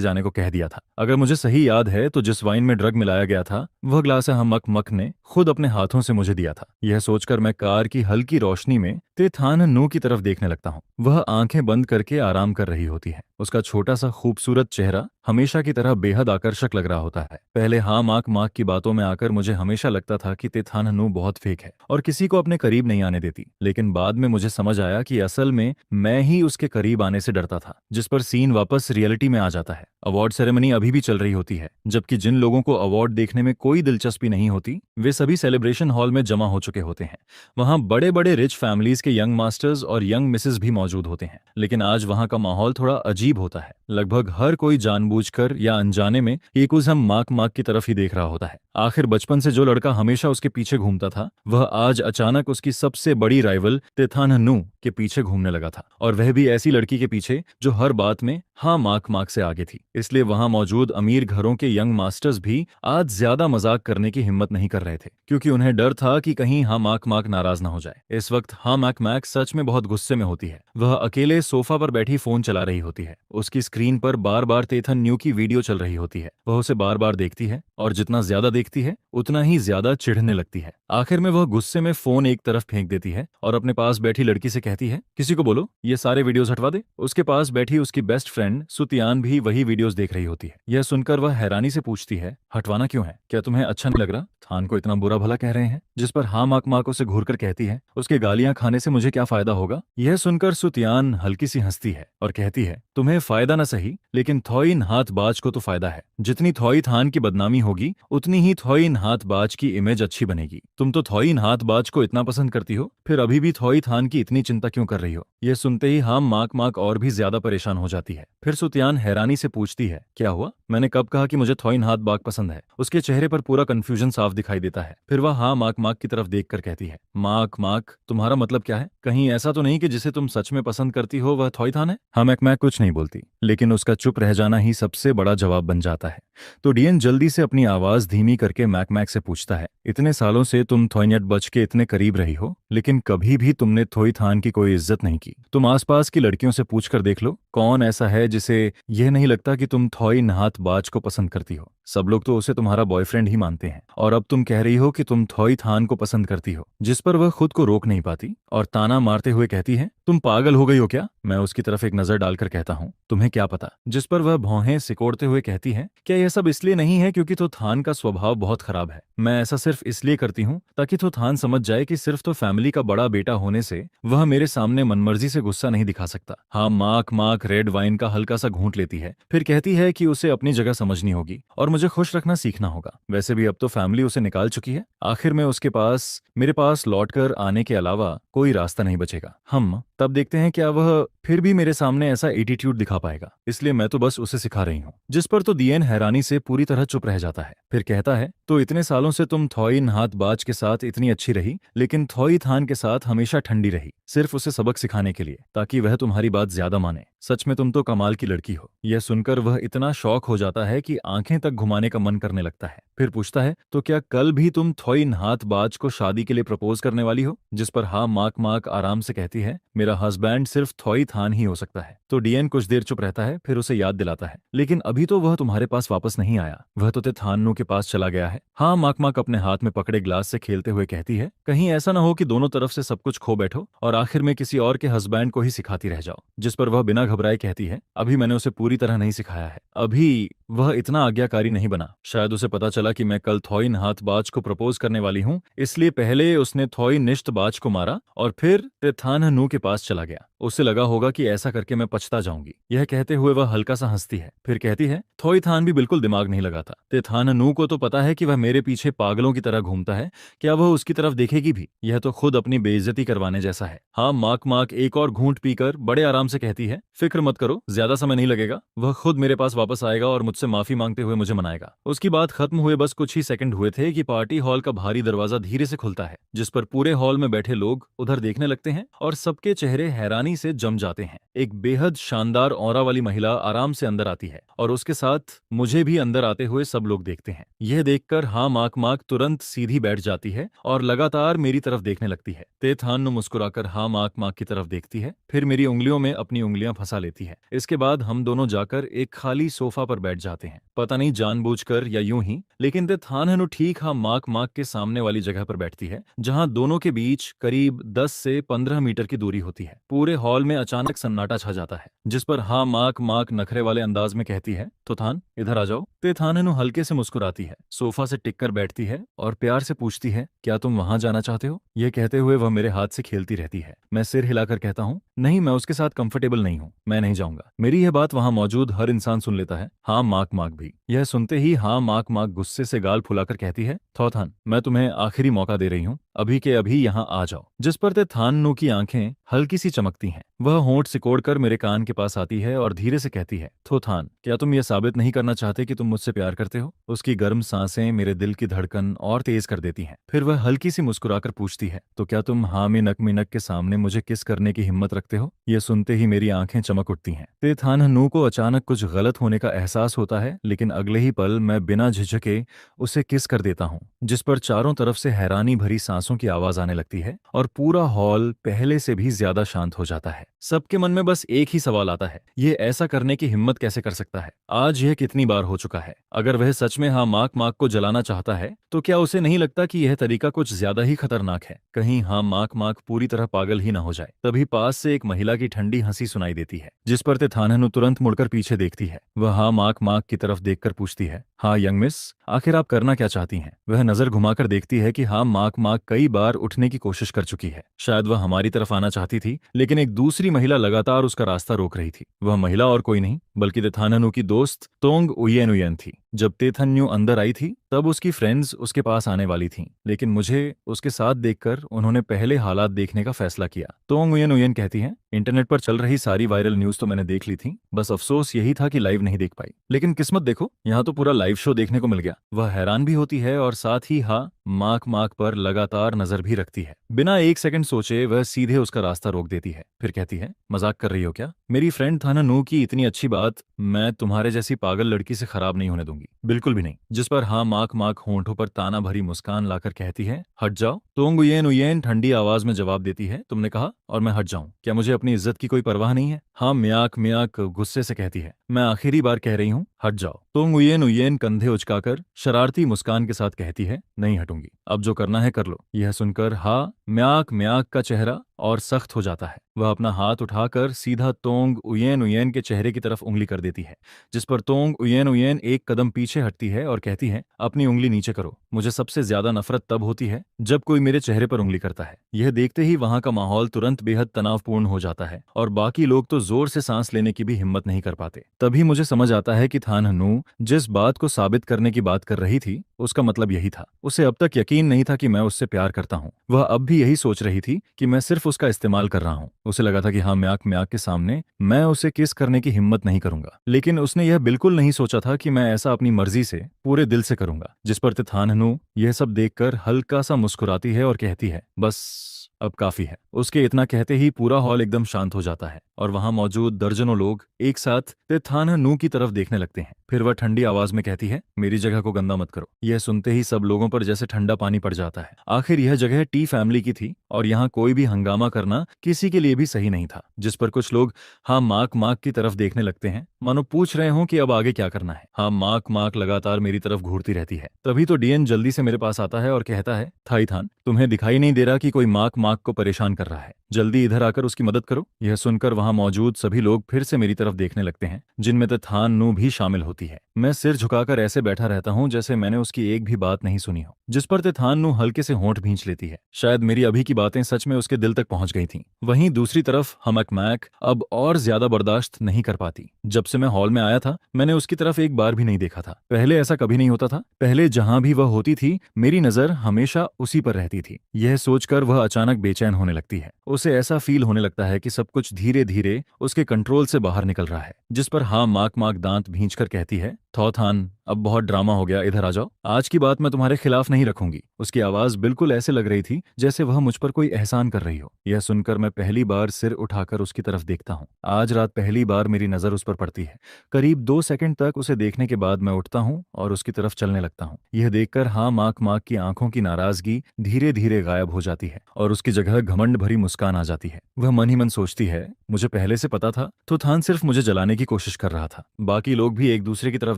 जाने को कह दिया था। अगर मुझे सही याद है तो जिस वाइन में ड्रग मिलाया गया था वह ग्लास हमक मक ने खुद अपने हाथों से मुझे दिया था। यह सोचकर मैं कार की हल्की रोशनी में तेथान्नु की तरफ देखने लगता हूँ। वह आंखें बंद करके आराम कर रही होती है। उसका छोटा सा खूबसूरत चेहरा हमेशा की तरह बेहद आकर्षक लग रहा होता है। पहले हाँ माक माक की बातों में आकर मुझे हमेशा लगता था कि तेथान्नु बहुत फेक है और किसी को अपने करीब नहीं आने देती, लेकिन बाद में मुझे समझ आया कि असल में मैं ही उसके करीब आने से डरता था, जिस पर सीन वापस रियलिटी में आ जाता है। अवार्ड सेरेमनी अभी भी चल रही होती है, जबकि जिन लोगों को अवार्ड देखने में कोई दिलचस्पी नहीं होती वे सभी सेलिब्रेशन हॉल में जमा हो चुके होते हैं। वहां बड़े बड़े रिच फैमिलीज के यंग मास्टर्स और यंग मिसेस भी मौजूद होते हैं, लेकिन आज वहां का माहौल थोड़ा अजीब होता है। लगभग हर कोई जानबूझकर या अनजाने में हम माक माक की तरफ ही देख रहा होता है। आखिर बचपन से जो लड़का हमेशा उसके पीछे घूमता था वह आज अचानक उसकी सबसे बड़ी राइवल तेथान्नु के पीछे घूमने लगा था, और वह भी ऐसी लड़की के पीछे जो हर बात में हाँ माक माक से आगे थी। इसलिए वहां मौजूद अमीर घरों के यंग मास्टर्स भी आज ज्यादा मजाक करने की हिम्मत नहीं कर रहे थे, क्योंकि उन्हें डर था कि कहीं हाँ माक माक नाराज ना हो जाए। इस वक्त हाँ माक माक सच में बहुत गुस्से में होती है। वह अकेले सोफा पर बैठी फोन चला रही होती है। उसकी स्क्रीन पर बार बार तेथन्यू की वीडियो चल रही होती है। वह उसे बार बार देखती है और जितना ज्यादा देखती है उतना ही ज्यादा चिढ़ने लगती है। आखिर में वह गुस्से में फोन एक तरफ फेंक देती है और अपने पास बैठी लड़की से कहती है, किसी को बोलो ये सारे वीडियोस हटवा दे। उसके पास बैठी उसकी बेस्ट फ्रेंड सुतियान भी वही वीडियोस देख रही होती है। यह सुनकर वह हैरानी से पूछती है, हटवाना क्यों है? क्या तुम्हें अच्छा नहीं लग रहा? थान को इतना बुरा भला कह रहे हैं। जिस पर हाँ माक माक उसे घूरकर कहती है, उसके गालियां खाने से मुझे क्या फायदा होगा? यह सुनकर सुतियान हल्की सी हंसती है और कहती है, तुम्हें फायदा न सही, लेकिन थॉइन हाथ बाज को तो फायदा है। जितनी थॉई थान की बदनामी होगी उतनी ही थॉइन हाथ बाज की इमेज अच्छी बनेगी। तुम तो थॉइन हाथ बाज को इतना पसंद करती हो, फिर अभी भी थॉई थान की इतनी चिंता क्यों कर रही हो? यह सुनते ही हाम माक माक और भी ज्यादा परेशान हो जाती है। फिर सुतियान हैरानी से पूछती है, क्या हुआ? मैंने कब कहा कि मुझे थॉइन हाथ बाग पसंद है? उसके चेहरे पर पूरा कंफ्यूजन साफ दिखाई देता है। फिर वह हाँ माक माक की तरफ देखकर कहती है, माक माक तुम्हारा मतलब क्या है? कहीं ऐसा तो नहीं कि जिसे तुम सच में पसंद करती हो वह थॉई थान है? हाँ मैक कुछ नहीं बोलती, लेकिन उसका चुप रह जाना ही सबसे बड़ा जवाब बन जाता है। तो डियन जल्दी से अपनी आवाज धीमी करके मैक से पूछता है, इतने सालों से तुम थॉइनट बच के इतने करीब रही हो, लेकिन कभी भी तुमने थोई थान की कोई इज्जत नहीं की। तुम आसपास की लड़कियों से पूछ कर देख लो, कौन ऐसा है जिसे यह नहीं लगता कि तुम थॉई नहात बाज को पसंद करती हो? सब लोग तो उसे तुम्हारा बॉयफ्रेंड ही मानते हैं, और अब तुम कह रही हो कि तुम थॉई थान को पसंद करती हो। जिस पर वह खुद को रोक नहीं पाती और ताना मारते हुए कहती है, तुम पागल हो गई हो क्या? मैं उसकी तरफ एक नजर डालकर कहता हूँ, तुम्हें क्या पता? जिस पर वह भौहें सिकोड़ते हुए कहती है, क्या यह सब इसलिए नहीं है क्योंकि तो थान का स्वभाव बहुत खराब है? मैं ऐसा सिर्फ इसलिए करती हूँ ताकि तो थान समझ जाए कि सिर्फ तो फैमिली का बड़ा बेटा होने से वह मेरे सामने मनमर्जी से गुस्सा नहीं दिखा सकता। हाँ माक माक रेड वाइन का हल्का सा घूंट लेती है, फिर कहती है कि उसे अपनी जगह समझनी होगी और मुझे खुश रखना सीखना होगा। वैसे भी अब तो फैमिली उसे निकाल चुकी है। आखिर में उसके पास मेरे पास लौटकर आने के अलावा कोई रास्ता नहीं बचेगा। हम तब देखते हैं क्या वह फिर भी मेरे सामने ऐसा एटीट्यूड दिखा पाएगा। इसलिए मैं तो बस उसे सिखा रही हूँ। जिस पर तो दियन हैरानी से पूरी तरह चुप रह जाता है। फिर कहता है, तो इतने सालों से तुम थॉइन हाथ बाज के साथ इतनी अच्छी रही, लेकिन थॉई थान के साथ हमेशा ठंडी रही, सिर्फ उसे सबक सिखाने के लिए, ताकि वह तुम्हारी बात ज्यादा माने। सच में तुम तो कमाल की लड़की हो। यह सुनकर वह इतना शॉक हो जाता है कि आंखें तक घुमाने का मन करने लगता है। फिर पूछता है, तो क्या कल भी तुम थॉइन हाथ बाज को शादी के लिए प्रपोज करने वाली हो? जिस पर हाँ माक माक आराम से कहती है, मेरा हस्बैंड सिर्फ थॉई थान ही हो सकता है। तो डियन कुछ देर चुप रहता है, फिर उसे याद दिलाता है, लेकिन अभी तो वह तुम्हारे पास वापस नहीं आया, वह तो थानू के पास चला गया है। हाँ, माक माक अपने हाथ में पकड़े ग्लास से खेलते हुए कहती है, कहीं ऐसा ना हो कि दोनों तरफ से सब कुछ खो बैठो और आखिर में किसी और के हस्बैंड को ही सिखाती रह जाओ। जिस पर वह बिना घबराए कहती है, अभी मैंने उसे पूरी तरह नहीं सिखाया है, अभी वह इतना आज्ञाकारी नहीं बना। शायद उसे पता चला कि मैं कल थॉई नहात बाज को प्रपोज करने वाली हूँ, इसलिए पहले उसने थॉई निश्त बाज को मारा और फिर तेथान नू के पास चला गया। उसे लगा होगा कि ऐसा करके मैं पछता जाऊंगी। यह कहते हुए वह हल्का सा हंसती है, फिर कहती है, थॉई थान भी बिल्कुल दिमाग नहीं लगाता। तेथान नू को तो पता है कि वह मेरे पीछे पागलों की तरह घूमता है, क्या वह उसकी तरफ देखेगी भी? यह तो खुद अपनी बेइज्जती करवाने जैसा है। हाँ, माक माक एक और घूंट पीकर बड़े आराम से कहती है, फिक्र मत करो, ज्यादा समय नहीं लगेगा, वह खुद मेरे पास वापस आएगा और मुझसे माफी मांगते हुए मुझे मनाएगा। उसकी बात खत्म हुए बस कुछ ही सेकंड हुए थे कि पार्टी हॉल का भारी दरवाजा धीरे से खुलता है, जिस पर पूरे हॉल में बैठे लोग उधर देखने लगते हैं और सबके चेहरे हैरानी से जम जाते हैं। एक बेहद शानदार ऑरा वाली महिला आराम से अंदर आती है और उसके साथ मुझे भी अंदर आते हुए सब लोग देखते हैं। यह देखकर हाँ माक माक तुरंत सीधी बैठ जाती है और लगातार मेरी तरफ देखने लगती है। तेथान मुस्कुराकर हाँ माक माक की तरफ देखती है, फिर मेरी उंगलियों में अपनी उंगलियां फंसा लेती है। इसके बाद हम दोनों जाकर एक खाली सोफा पर बैठ जाते हैं, पता नहीं जानबूझकर या यूं ही, लेकिन तेथान ठीक हाँ माक माक के सामने वाली जगह पर बैठती है, जहां दोनों के बीच करीब 10 से 15 मीटर की दूरी होती है। पूरे हॉल में अचानक सन्नाटा छा जाता है, जिस पर हाँ माक माक नखरे वाले अंदाज में कहती है, तो थान इधर आ जाओ। तेथान हल्के से मुस्कुराती है, सोफा से टिककर बैठती है और प्यार से पूछती है, क्या तुम वहां जाना चाहते हो? यह कहते हुए वह मेरे हाथ से खेलती रहती है। मैं सिर हिलाकर कहता हूँ, नहीं, मैं उसके साथ कंफर्टेबल नहीं हूँ, मैं नहीं जाऊंगा। मेरी यह बात वहां मौजूद हर इंसान सुन लेता है, हाँ माक माक भी। यह सुनते ही हाँ माक माक गुस्से से गाल फुलाकर कहती है, थॉथान मैं तुम्हें आखिरी मौका दे रही हूँ, अभी के अभी यहाँ आ जाओ। जिस पर तेथान नू की आंखें हल्की सी चमकती हैं। वह होंठ सिकोड़कर मेरे कान के पास आती है और धीरे से कहती है, थोथान क्या तुम यह साबित नहीं करना चाहते कि तुम मुझसे प्यार करते हो? उसकी गर्म सांसें मेरे दिल की धड़कन और तेज कर देती हैं। फिर वह हल्की सी मुस्कुराकर पूछती है, तो क्या तुम हाँ में नक के सामने मुझे किस करने की हिम्मत रखते हो? यह सुनते ही मेरी आंखें चमक उठती हैं। तेथान नू को अचानक कुछ गलत होने का एहसास होता है, लेकिन अगले ही पल मैं बिना झिझके उसे किस कर देता हूँ, जिस पर चारों तरफ से हैरानी भरी सांसों की आवाज आने लगती है और पूरा हॉल पहले से भी ज्यादा शांत हो जाता है। सबके मन में बस एक ही सवाल आता है, ये ऐसा करने की हिम्मत कैसे कर सकता है? आज यह कितनी बार हो चुका है? अगर वह सच में हाँ माक माक को जलाना चाहता है, तो क्या उसे नहीं लगता कि यह तरीका कुछ ज्यादा ही खतरनाक है? कहीं हाँ माक माक पूरी तरह पागल ही ना हो जाए। तभी पास से एक महिला की ठंडी हंसी सुनाई देती है, जिस पर तेथानहनु तुरंत मुड़कर पीछे देखती है। वह हाँ माक माक की तरफ देखकर पूछती है, हाँ यंग मिस, आखिर आप करना क्या चाहती हैं? वह नजर घुमाकर देखती है कि हाँ माक माक कई बार उठने की कोशिश कर चुकी है। शायद वह हमारी तरफ आना चाहती थी, लेकिन एक दूसरी महिला लगातार उसका रास्ता रोक रही थी। वह महिला और कोई नहीं बल्कि तेथानहनु की दोस्त तोंग उयेन उयेन थी। जब तेथन्यू अंदर आई थी तब उसकी फ्रेंड्स उसके पास आने वाली थीं, लेकिन मुझे उसके साथ देखकर उन्होंने पहले हालात देखने का फैसला किया। तोंग उयेन उयेन कहती हैं, इंटरनेट पर चल रही सारी वायरल न्यूज तो मैंने देख ली थी, बस अफसोस यही था कि लाइव नहीं देख पाई। लेकिन किस्मत देखो, यहाँ तो पूरा लाइव शो देखने को मिल गया। वह हैरान भी होती है और साथ ही हाँ माक माक पर लगातार नजर भी रखती है। बिना एक सेकंड सोचे वह सीधे उसका रास्ता रोक देती है, फिर कहती है, मजाक कर रही हो क्या? मेरी फ्रेंड थाना नू की इतनी अच्छी बात मैं तुम्हारे जैसी पागल लड़की से खराब नहीं होने दूंगी, बिल्कुल भी नहीं। जिस पर हाँ माक माक होंठों पर ताना भरी मुस्कान लाकर कहती है, हट जाओ। तोंग उयेन उयेन ठंडी आवाज में जवाब देती है, तुमने कहा और मैं हट जाऊं? क्या मुझे अपनी इज्जत की कोई परवाह नहीं है? हाँ म्याक म्याक गुस्से से कहती है, मैं आखिरी बार कह रही हूँ, हट जाओ। तोंग उयेन उयेन कंधे उचकाकर शरारती मुस्कान के साथ कहती है, नहीं हटूंगी, अब जो करना है कर लो। यह सुनकर हाँ म्याक म्याक का चेहरा और सख्त हो जाता है। वह अपना हाथ उठाकर सीधा तोंग उयेन उयेन के चेहरे की तरफ उंगली कर देती है, जिस पर तोंग उयेन उयेन एक कदम पीछे हटती है और कहती है, अपनी उंगली नीचे करो। मुझे सबसे ज्यादा नफरत तब होती है जब कोई मेरे चेहरे पर उंगली करता है। यह देखते ही वहां का माहौल तुरंत बेहद तनावपूर्ण हो जाता है और बाकी लोग तो जोर से सांस लेने की भी हिम्मत नहीं कर पाते। तभी मुझे समझ आता है कि थानहनु जिस बात को साबित करने की बात कर रही थी उसका मतलब यही था। उसे अब तक यकीन नहीं था कि मैं उससे प्यार करता हूँ। वह अब भी यही सोच रही थी कि मैं सिर्फ उसका इस्तेमाल कर रहा हूँ। उसे लगा था कि हाँ म्याक म्याक के सामने मैं उसे किस करने की हिम्मत नहीं करूंगा, लेकिन उसने यह बिल्कुल नहीं सोचा था कि मैं ऐसा अपनी मर्जी से पूरे दिल से करूंगा। जिस पर तेथानहनु यह सब देखकर हल्का सा मुस्कुराती है और कहती है, बस अब काफी है। उसके इतना कहते ही पूरा हॉल एकदम शांत हो जाता है और वहां मौजूद दर्जनों लोग एक साथ तेथानहनू की तरफ देखने लगते हैं। फिर वह ठंडी आवाज में कहती है, मेरी जगह को गंदा मत करो। यह सुनते ही सब लोगों पर जैसे ठंडा पानी पड़ जाता है। आखिर यह जगह टी फैमिली की थी और यहाँ कोई भी हंगामा करना किसी के लिए भी सही नहीं था। जिस पर कुछ लोग हाँ माक माक की तरफ देखने लगते हैं, मानो पूछ रहे हों कि अब आगे क्या करना है। हाँ माक माक लगातार मेरी तरफ घूरती रहती है। तभी तो डीएन जल्दी से मेरे पास आता है और कहता है, थाईथान, तुम्हें दिखाई नहीं दे रहा कि कोई माक माक को परेशान कर रहा है? जल्दी इधर आकर उसकी मदद करो। यह सुनकर वहां मौजूद सभी लोग फिर से मेरी तरफ देखने लगते हैं, जिनमें तेथाननू भी शामिल होती है। मैं सिर झुकाकर ऐसे बैठा रहता हूँ जैसे मैंने उसकी एक भी बात नहीं सुनी हो। जिस पर तेथाननू हल्के से होंठ भींच लेती है। शायद मेरी अभी की बातें सच में उसके दिल तक पहुंच गई थीं। वहीं दूसरी तरफ हमकमैक अब और ज्यादा बर्दाश्त नहीं कर पाती। जब से मैं हॉल में आया था, मैंने उसकी तरफ एक बार भी नहीं देखा था। पहले ऐसा कभी नहीं होता था। पहले जहां भी वह होती थी, मेरी नजर हमेशा उसी पर रहती थी। यह सोचकर वह अचानक बेचैन होने लगती है। उसे ऐसा फील होने लगता है कि सब कुछ धीरे धीरे उसके कंट्रोल से बाहर निकल रहा है। जिस पर हाँ माक माक दांत भींचकर कहती है, थॉथान, अब बहुत ड्रामा हो गया, इधर आ जाओ। आज की बात मैं तुम्हारे खिलाफ नहीं रखूंगी। उसकी आवाज बिल्कुल ऐसे लग रही थी जैसे वह मुझ पर कोई एहसान कर रही हो। यह सुनकर मैं पहली बार सिर उठाकर उसकी तरफ देखता हूँ। आज रात पहली बार मेरी नजर उस पर पड़ती है। करीब 2 सेकंड तक उसे देखने के बाद मैं उठता हूँ और उसकी तरफ चलने लगता हूँ। यह देखकर हाँ माक माक की आंखों की नाराजगी धीरे धीरे गायब हो जाती है और उसकी जगह घमंड भरी मुस्कान आ जाती है। वह मन ही मन सोचती है, मुझे पहले से पता था, तो थान सिर्फ मुझे जलाने की कोशिश कर रहा था। बाकी लोग भी एक दूसरे की तरफ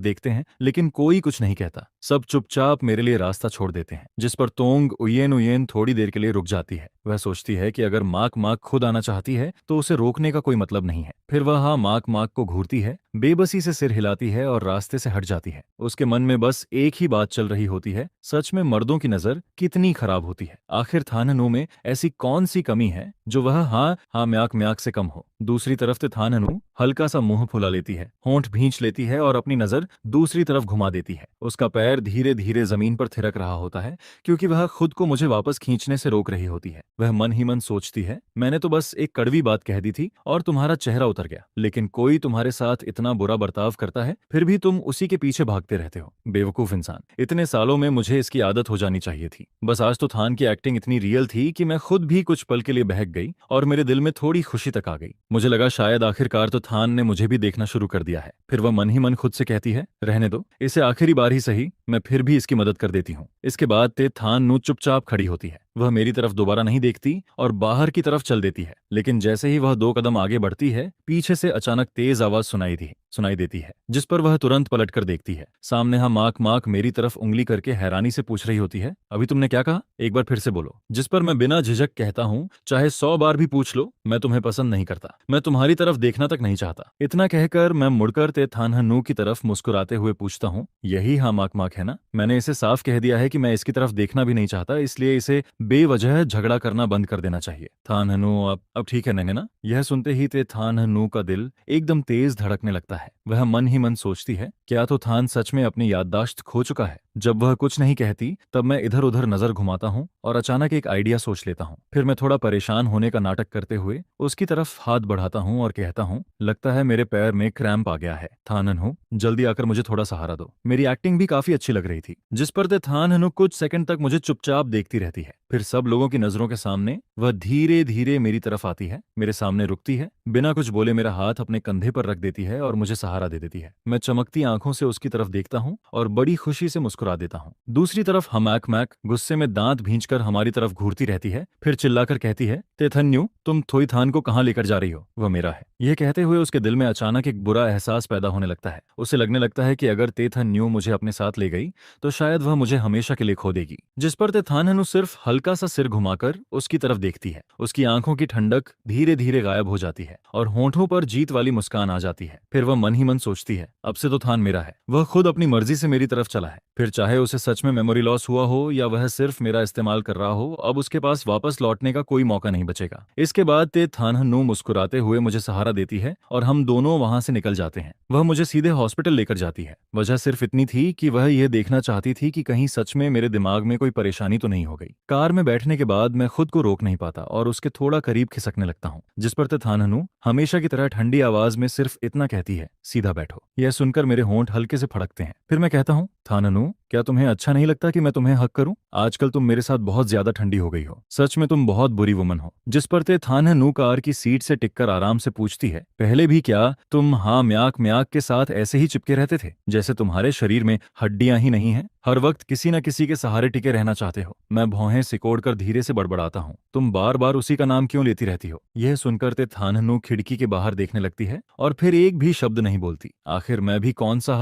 देखते हैं, लेकिन कोई कुछ नहीं कहता। सब चुपचाप मेरे लिए रास्ता छोड़ देते हैं। जिस पर तोंग उयेन उयेन थोड़ी देर के लिए रुक जाती है। वह सोचती है कि अगर माक माक खुद आना चाहती है तो उसे रोकने का कोई मतलब नहीं है। फिर वह हाँ माक माक को घूरती है, बेबसी से सिर हिलाती है और रास्ते से हट जाती है। उसके मन में बस एक ही बात चल रही होती है, सच में मर्दों की नजर कितनी खराब होती है। आखिर थाननू में ऐसी कौन सी कमी है जो वह हाँ म्याक म्याक से कम हो। दूसरी तरफ से थाननू हल्का सा मुंह फुला लेती है, होंठ भींच लेती है और अपनी नजर दूसरी तरफ घुमा देती है। उसका पैर धीरे धीरे जमीन पर थिरक रहा होता है, क्योंकि वह खुद को मुझे वापस खींचने से रोक रही होती है। वह मन ही मन सोचती है, मैंने तो बस एक कड़वी बात कह दी थी और तुम्हारा चेहरा उतर गया, लेकिन कोई तुम्हारे साथ इतना बुरा बर्ताव करता है, फिर भी तुम उसी के पीछे भागते रहते हो। बेवकूफ इंसान। इतने सालों में मुझे इसकी आदत हो जानी चाहिए थी। बस आज तो थान की एक्टिंग इतनी रियल थी कि मैं खुद भी कुछ पल के लिए बहक गई और मेरे दिल में थोड़ी खुशी तक आ गई। मुझे लगा शायद आखिरकार तो थान ने मुझे भी देखना शुरू कर दिया है। फिर वह मन ही मन खुद से कहती है, रहने दो, इसे आखिरी बार ही सही, मैं फिर भी इसकी मदद कर देती हूँ। इसके बाद ते थान नू चुपचाप खड़ी होती है। वह मेरी तरफ दोबारा नहीं देखती और बाहर की तरफ चल देती है। लेकिन जैसे ही वह 2 कदम आगे बढ़ती है, पीछे से अचानक तेज आवाज सुनाई देती है, जिस पर वह तुरंत पलटकर देखती है। सामने हाँ माक माक मेरी तरफ उंगली करके हैरानी से पूछ रही होती है, अभी तुमने क्या कहा? एक बार फिर से बोलो। जिस पर मैं बिना झिझक कहता हूँ, चाहे 100 बार भी पूछ लो, मैं तुम्हें पसंद नहीं करता। मैं तुम्हारी तरफ देखना तक नहीं चाहता। इतना कहकर मैं मुड़कर ते थानहनू की तरफ मुस्कुराते हुए पूछता हूँ, यही हाँ माक माक है ना? मैंने इसे साफ कह दिया है कि मैं इसकी तरफ देखना भी नहीं चाहता, इसलिए इसे बेवजह झगड़ा करना बंद कर देना चाहिए। थानहनू, अब ठीक है नैना? यह सुनते ही ते थानहनू का दिल एकदम तेज धड़कने लगता है। वह मन ही मन सोचती है, क्या तो थान सच में अपनी याददाश्त खो चुका है? जब वह कुछ नहीं कहती, तब मैं इधर उधर नजर घुमाता हूँ और अचानक एक आइडिया सोच लेता हूँ। फिर मैं थोड़ा परेशान होने का नाटक करते हुए उसकी तरफ हाथ बढ़ाता हूँ और कहता हूँ, लगता है मेरे पैर में क्रैम्प आ गया है। थानहनू, जल्दी आकर मुझे थोड़ा सहारा दो। मेरी एक्टिंग भी काफी अच्छी लग रही थी। जिस पर ते थानहनू कुछ सेकंड तक मुझे चुपचाप देखती रहती है। फिर सब लोगों की नजरों के सामने वह धीरे धीरे मेरी तरफ आती है, मेरे सामने रुकती है, बिना कुछ बोले मेरा हाथ अपने कंधे पर रख देती है और मुझे सहारा दे देती है। मैं चमकती आंखों से उसकी तरफ देखता हूँ और बड़ी खुशी से मुस्कुरा देता हूँ। दूसरी तरफ हमैक मैक गुस्से में दांत भींचकर हमारी तरफ घूरती रहती है, फिर चिल्लाकर कहती है, तेथन्यू, तुम थोईथान को कहाँ लेकर जा रही हो? वह मेरा है। यह कहते हुए उसके दिल में अचानक एक बुरा एहसास पैदा होने लगता है। उसे लगने लगता है कि अगर तेथन्यू मुझे अपने साथ ले गई तो शायद वह मुझे हमेशा के लिए खो देगी। जिस पर तेथानहनू सिर्फ हल्का सा सिर घुमाकर उसकी तरफ देखती है। उसकी आंखों की ठंडक धीरे धीरे गायब हो जाती है और होंठों पर जीत वाली मुस्कान आ जाती है। फिर वह मन ही मन सोचती है, अब से तो थान मेरा है। वह खुद अपनी मर्जी से मेरी तरफ चला है। फिर चाहे उसे सच में मेमोरी लॉस हुआ हो या वह सिर्फ मेरा इस्तेमाल कर रहा हो, अब उसके पास वापस लौटने का कोई मौका नहीं बचेगा। इसके बाद ते थानहनू मुस्कुराते हुए मुझे सहारा देती है और हम दोनों वहां से निकल जाते हैं। वह मुझे सीधे हॉस्पिटल लेकर जाती है। वजह सिर्फ इतनी थी कि वह यह देखना चाहती थी कि कहीं सच में मेरे दिमाग में कोई परेशानी तो नहीं हो गई। कार में बैठने के बाद मैं खुद को रोक नहीं पाता और उसके थोड़ा करीब खिसकने लगता हूँ। जिस पर ते थानहनू हमेशा की तरह ठंडी आवाज में सिर्फ इतना कहती है, सीधा बैठो। यह सुनकर मेरे होंठ हल्के से फड़कते हैं। फिर मैं कहता हूँ, थाननु, क्या तुम्हें अच्छा नहीं लगता कि मैं तुम्हें हक करूं? आजकल तुम मेरे साथ बहुत ज्यादा ठंडी हो गई हो। सच में तुम बहुत बुरी वुमन हो। जिस पर ते थाननु कार की सीट से टिककर आराम से पूछती है, पहले भी क्या तुम हाँ म्याक म्याक के साथ ऐसे ही चिपके रहते थे, जैसे तुम्हारे शरीर में हड्डियां ही नहीं हैं? हर वक्त किसी न किसी के सहारे टिके रहना चाहते हो। मैं भौहें सिकोड़कर धीरे से बड़बड़ाता हूँ, तुम बार बार उसी का नाम क्यों लेती रहती हो? यह सुनकर ते थाननु खिड़की के बाहर देखने लगती है और फिर एक भी शब्द नहीं बोलती। आखिर मैं भी कौन सा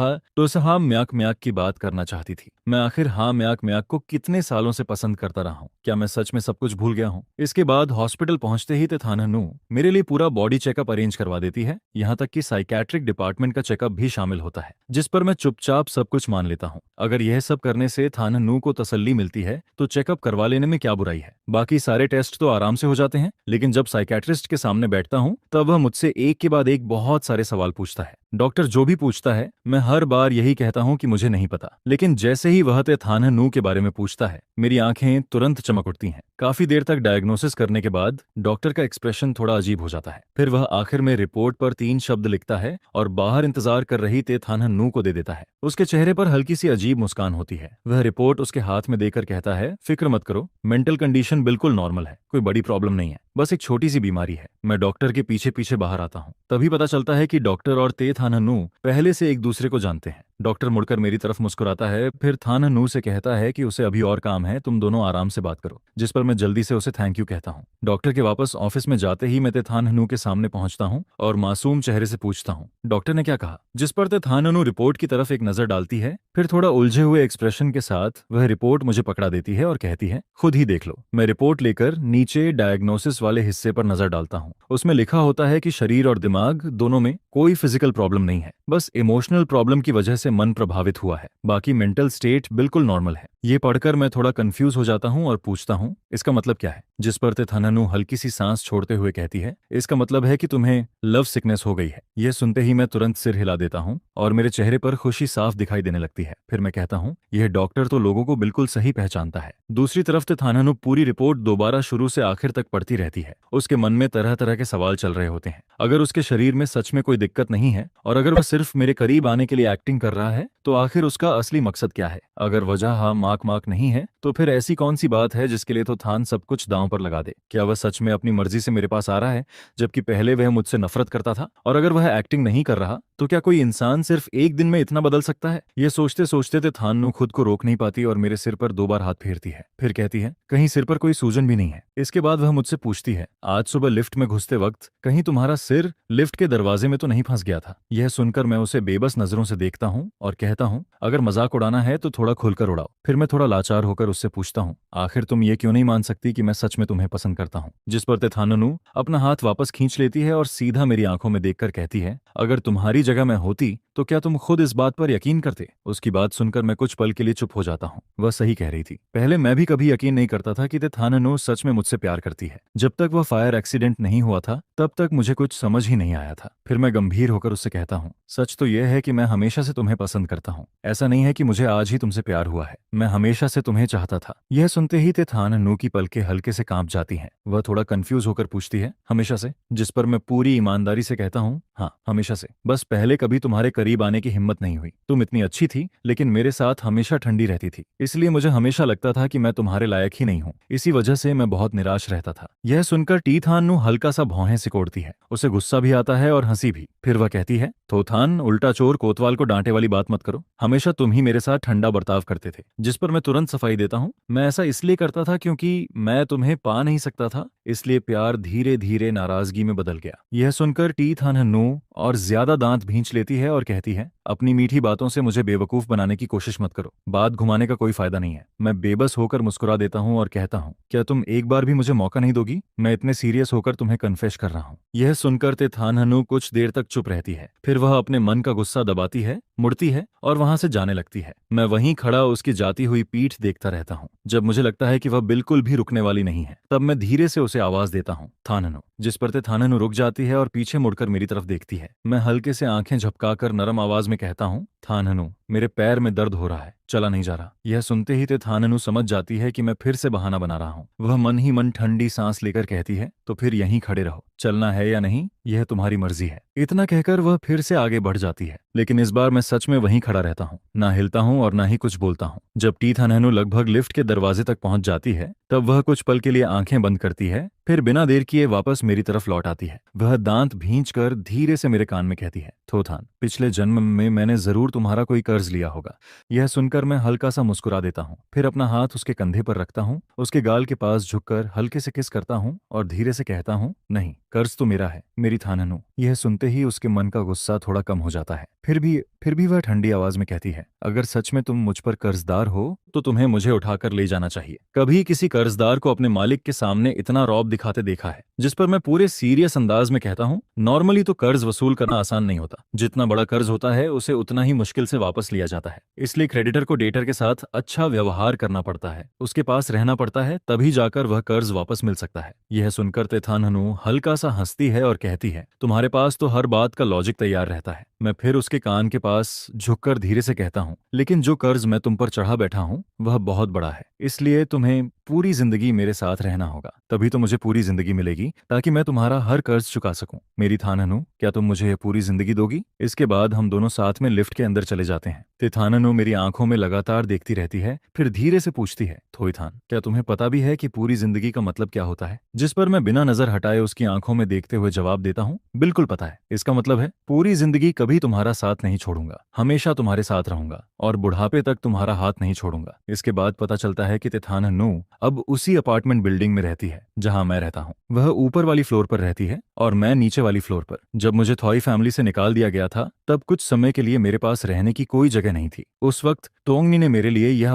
हाँ म्याक म्याक की बात करना चाहती थी। मैं आखिर हाँ म्याक म्याक को कितने सालों से पसंद करता रहा हूँ। क्या मैं सच में सब कुछ भूल गया हूँ? इसके बाद हॉस्पिटल पहुंचते ही ते थाननु मेरे लिए पूरा बॉडी चेकअप अरेंज करवा देती है। यहाँ तक कि साइकेट्रिक डिपार्टमेंट का चेकअप भी शामिल होता है, जिस पर मैं चुपचाप सब कुछ मान लेता हूँ। अगर यह सब करने से थाननु को तसल्ली मिलती है तो चेकअप करवा लेने में क्या बुराई है। बाकी सारे टेस्ट तो आराम से हो जाते हैं, लेकिन जब साइकेट्रिस्ट के सामने बैठता हूँ तब वह मुझसे एक के बाद एक बहुत सारे सवाल पूछता है। डॉक्टर जो भी पूछता है मैं हर बार यही कहता हूँ कि मुझे नहीं पता, लेकिन जैसे ही वह ते थाननु के बारे में पूछता है मेरी आंखें तुरंत चमक उठती हैं। काफी देर तक डायग्नोसिस करने के बाद डॉक्टर का एक्सप्रेशन थोड़ा अजीब हो जाता है। फिर वह आखिर में रिपोर्ट पर 3 शब्द लिखता है और बाहर इंतजार कर रही ते थाननु को दे देता है। उसके चेहरे पर हल्की सी अजीब मुस्कान होती है। वह रिपोर्ट उसके हाथ में देकर कहता है, फिक्र मत करो, मेंटल कंडीशन बिल्कुल नॉर्मल है, कोई बड़ी प्रॉब्लम नहीं है, बस एक छोटी सी बीमारी है। मैं डॉक्टर के पीछे पीछे बाहर आता हूँ। तभी पता चलता है कि डॉक्टर और ते थाननु पहले से एक दूसरे को जानते हैं। डॉक्टर मुड़कर मेरी तरफ मुस्कुराता है, फिर थाननु से कहता है कि उसे अभी और काम है, तुम दोनों आराम से बात करो, जिस पर मैं जल्दी से उसे थैंक यू कहता हूँ। डॉक्टर के वापस ऑफिस में जाते ही मैं ते थाननु के सामने पहुंचता हूँ और मासूम चेहरे से पूछता हूँ, डॉक्टर ने क्या कहा? जिस पर ते थाननु रिपोर्ट की तरफ एक नजर डालती है, फिर थोड़ा उलझे हुए एक्सप्रेशन के साथ वह रिपोर्ट मुझे पकड़ा देती है और कहती है, खुद ही देख लो। मैं रिपोर्ट लेकर नीचे डायग्नोसिस वाले हिस्से पर नजर डालता हूँ। उसमें लिखा होता है कि शरीर और दिमाग दोनों में कोई फिजिकल प्रॉब्लम नहीं है, बस इमोशनल प्रॉब्लम की वजह से मन प्रभावित हुआ है, बाकी मेंटल स्टेट बिल्कुल नॉर्मल है। ये पढ़कर मैं थोड़ा कंफ्यूज हो जाता हूँ और पूछता हूँ, इसका मतलब क्या है? जिस पर ते थाननु हल्की सी सांस छोड़ते हुए कहती है, इसका मतलब है कि तुम्हें लव सिकनेस हो गई है। यह सुनते ही मैं तुरंत सिर हिला देता हूँ और मेरे चेहरे पर खुशी साफ दिखाई देने लगती है। फिर मैं कहता हूँ, यह डॉक्टर तो लोगों को बिल्कुल सही पहचानता है। दूसरी तरफ ते थाननु पूरी रिपोर्ट दोबारा शुरू से आखिर तक पढ़ती रहती है। उसके मन में तरह तरह के सवाल चल रहे होते हैं। अगर उसके शरीर में सच में कोई दिक्कत नहीं है और अगर वह सिर्फ मेरे करीब आने के लिए एक्टिंग कर रहा है, तो आखिर उसका असली मकसद क्या है? अगर वजह हाँ माक माक नहीं है, तो फिर ऐसी कौन सी बात है जिसके लिए तो थान सब कुछ दांव पर लगा दे? क्या वह सच में अपनी मर्जी से मेरे पास आ रहा है, जबकि पहले वह मुझसे नफरत करता था? और अगर वह एक्टिंग नहीं कर रहा, तो क्या कोई इंसान सिर्फ एक दिन में इतना बदल सकता है? ये सोचते सोचते ते थाननु खुद को रोक नहीं पाती और मेरे सिर पर 2 बार हाथ फेरती है। फिर कहती है, कहीं सिर पर कोई सूजन भी नहीं है? इसके बाद वह मुझसे पूछती है, आज सुबह लिफ्ट में घुसते वक्त कहीं तुम्हारा सिर लिफ्ट के दरवाजे में तो नहीं फंस गया था? यह सुनकर मैं उसे बेबस नजरों से देखता हूँ और कहता हूँ, अगर मजाक उड़ाना है तो थोड़ा खुलकर उड़ाओ। फिर मैं थोड़ा लाचार होकर उससे पूछता हूँ, आखिर तुम ये क्यों नहीं मान सकती कि मैं सच में तुम्हें पसंद करता हूँ? जिस पर ते थाननु अपना हाथ वापस खींच लेती है और सीधा मेरी आंखों में देखकर कहती है, अगर तुम्हारी जगह मैं होती तो क्या तुम खुद इस बात पर यकीन करते? उसकी बात सुनकर मैं कुछ पल के लिए चुप हो जाता हूँ। वह सही कह रही थी। पहले मैं भी कभी यकीन नहीं करता था कि ते थाननु सच में मुझसे प्यार करती है। जब तक वह फायर एक्सीडेंट नहीं हुआ था तब तक मुझे कुछ समझ ही नहीं आया था। फिर मैं गंभीर होकर उससे कहता हूँ, सच तो यह है कि मैं हमेशा से तुम्हें पसंद करता हूँ। ऐसा नहीं है कि मुझे आज ही तुमसे प्यार हुआ है, मैं हमेशा से तुम्हें चाहता था। यह सुनते ही ते थाननु की पलकें हल्के से कांप जाती हैं। वह थोड़ा कंफ्यूज होकर पूछती है, हमेशा से? जिस पर मैं पूरी ईमानदारी से कहता हूँ, हाँ हमेशा से, बस पहले कभी तुम्हारे करीब आने की हिम्मत नहीं हुई। तुम इतनी अच्छी थी लेकिन मेरे साथ हमेशा ठंडी रहती थी, इसलिए मुझे हमेशा लगता था कि मैं तुम्हारे लायक ही नहीं हूँ। इसी वजह से मैं बहुत निराश रहता था। यह सुनकर टी थाननु हल्का सा भौहें सिकोड़ती है। उसे गुस्सा भी आता है और हंसी भी। फिर वह कहती है, थोथान, उल्टा चोर कोतवाल को डांटे वाली बात मत करो, हमेशा तुम ही मेरे साथ ठंडा बर्ताव करते थे। जिस पर मैं तुरंत सफाई देता हूँ, मैं ऐसा इसलिए करता था क्योंकि मैं तुम्हें पा नहीं सकता था, इसलिए प्यार धीरे धीरे नाराजगी में बदल गया। यह सुनकर टी थाननु और ज्यादा दांत भींच लेती है और कहती है, अपनी मीठी बातों से मुझे बेवकूफ बनाने की कोशिश मत करो, बात घुमाने का कोई फायदा नहीं है। मैं बेबस होकर मुस्कुरा देता हूँ और कहता हूँ, क्या तुम एक बार भी मुझे मौका नहीं दोगी? मैं इतने सीरियस होकर तुम्हें कन्फेस कर रहा हूँ। यह सुनकर ते थाननु कुछ देर तक चुप रहती है। फिर वह अपने मन का गुस्सा दबाती है, मुड़ती है और वहां से जाने लगती है। मैं वहीं खड़ा उसकी जाती हुई पीठ देखता रहता हूँ। जब मुझे लगता है कि वह बिल्कुल भी रुकने वाली नहीं है, तब मैं धीरे से उसे आवाज देता हूँ, थाननु। जिस पर ते थाननु रुक जाती है और पीछे मुड़कर मेरी तरफ देखती है। मैं हल्के से आंखें झपकाकर नरम आवाज में कहता हूँ, थाननु, मेरे पैर में दर्द हो रहा है, चला नहीं जा रहा। यह सुनते ही तेथाननु समझ जाती है कि मैं फिर से बहाना बना रहा हूँ। वह मन ही मन ठंडी सांस लेकर कहती है, तो फिर यहीं खड़े रहो, चलना है या नहीं यह तुम्हारी मर्जी है। इतना कहकर वह फिर से आगे बढ़ जाती है, लेकिन इस बार मैं सच में वहीं खड़ा रहता हूँ, ना हिलता हूँ और ना ही कुछ बोलता हूँ। जब टीथानहनु लगभग लिफ्ट के दरवाजे तक पहुंच जाती है तब वह कुछ पल के लिए आंखें बंद करती है, फिर बिना देर किए वापस मेरी तरफ लौट आती है। वह दांत भींचकर धीरे से मेरे कान में कहती है, थोथान, पिछले जन्म में मैंने जरूर तुम्हारा कोई कर्ज लिया होगा। यह सुनकर मैं हल्का सा मुस्कुरा देता हूँ, फिर अपना हाथ उसके कंधे पर रखता हूँ, उसके गाल के पास झुककर हल्के से किस करता हूँ और धीरे से कहता हूँ, नहीं, कर्ज तो मेरा है मेरी थाननु। यह सुनते ही उसके मन का गुस्सा थोड़ा कम हो जाता है। फिर भी वह ठंडी आवाज में कहती है, अगर सच में तुम मुझ पर कर्जदार हो तो तुम्हें मुझे उठाकर ले जाना चाहिए। कभी किसी कर्जदार को अपने मालिक के सामने इतना रौब दिखाते देखा है? जिस पर मैं पूरे सीरियस अंदाज में कहता हूँ, नॉर्मली तो कर्ज वसूल करना आसान नहीं होता। जितना बड़ा कर्ज होता है उसे उतना ही मुश्किल से वापस लिया जाता है। इसलिए क्रेडिटर को डेटर के साथ अच्छा व्यवहार करना पड़ता है, उसके पास रहना पड़ता है, तभी जाकर वह कर्ज वापस मिल सकता है। यह सुनकर तेथाननु हल्का सा हंसती है और कहती है, तुम्हारे पास तो हर बात का लॉजिक तैयार रहता है। मैं फिर उसके कान के पास झुककर धीरे से कहता हूँ, लेकिन जो कर्ज मैं तुम पर चढ़ा बैठा हूँ वह बहुत बड़ा है, इसलिए तुम्हें पूरी जिंदगी मेरे साथ रहना होगा, तभी तो मुझे पूरी जिंदगी मिलेगी ताकि मैं तुम्हारा हर कर्ज चुका सकूं। मेरी थाननु, क्या तुम मुझे पूरी जिंदगी दोगी? इसके बाद हम दोनों साथ में लिफ्ट के अंदर चले जाते हैं। तेथाननु मेरी आंखों में लगातार देखती रहती है, फिर धीरे से पूछती है, थोईथान, क्या तुम्हें पता भी है कि पूरी जिंदगी का मतलब क्या होता है? जिस पर मैं बिना नजर हटाए उसकी आंखों में देखते हुए जवाब देता हूँ, बिल्कुल पता है। इसका मतलब है पूरी जिंदगी कभी तुम्हारा साथ नहीं छोड़ूंगा, हमेशा तुम्हारे साथ रहूंगा और बुढ़ापे तक तुम्हारा हाथ नहीं छोड़ूंगा। इसके बाद पता चलता है कि तेथाननु अब उसी अपार्टमेंट बिल्डिंग में रहती है जहां मैं रहता हूं। वह ऊपर वाली फ्लोर पर रहती है और मैं नीचे वाली फ्लोर पर। जब मुझे थॉई फैमिली से निकाल दिया गया था तब कुछ समय के लिए मेरे पास रहने की कोई जगह नहीं थी। उस वक्त तोंगनी ने मेरे लिए यह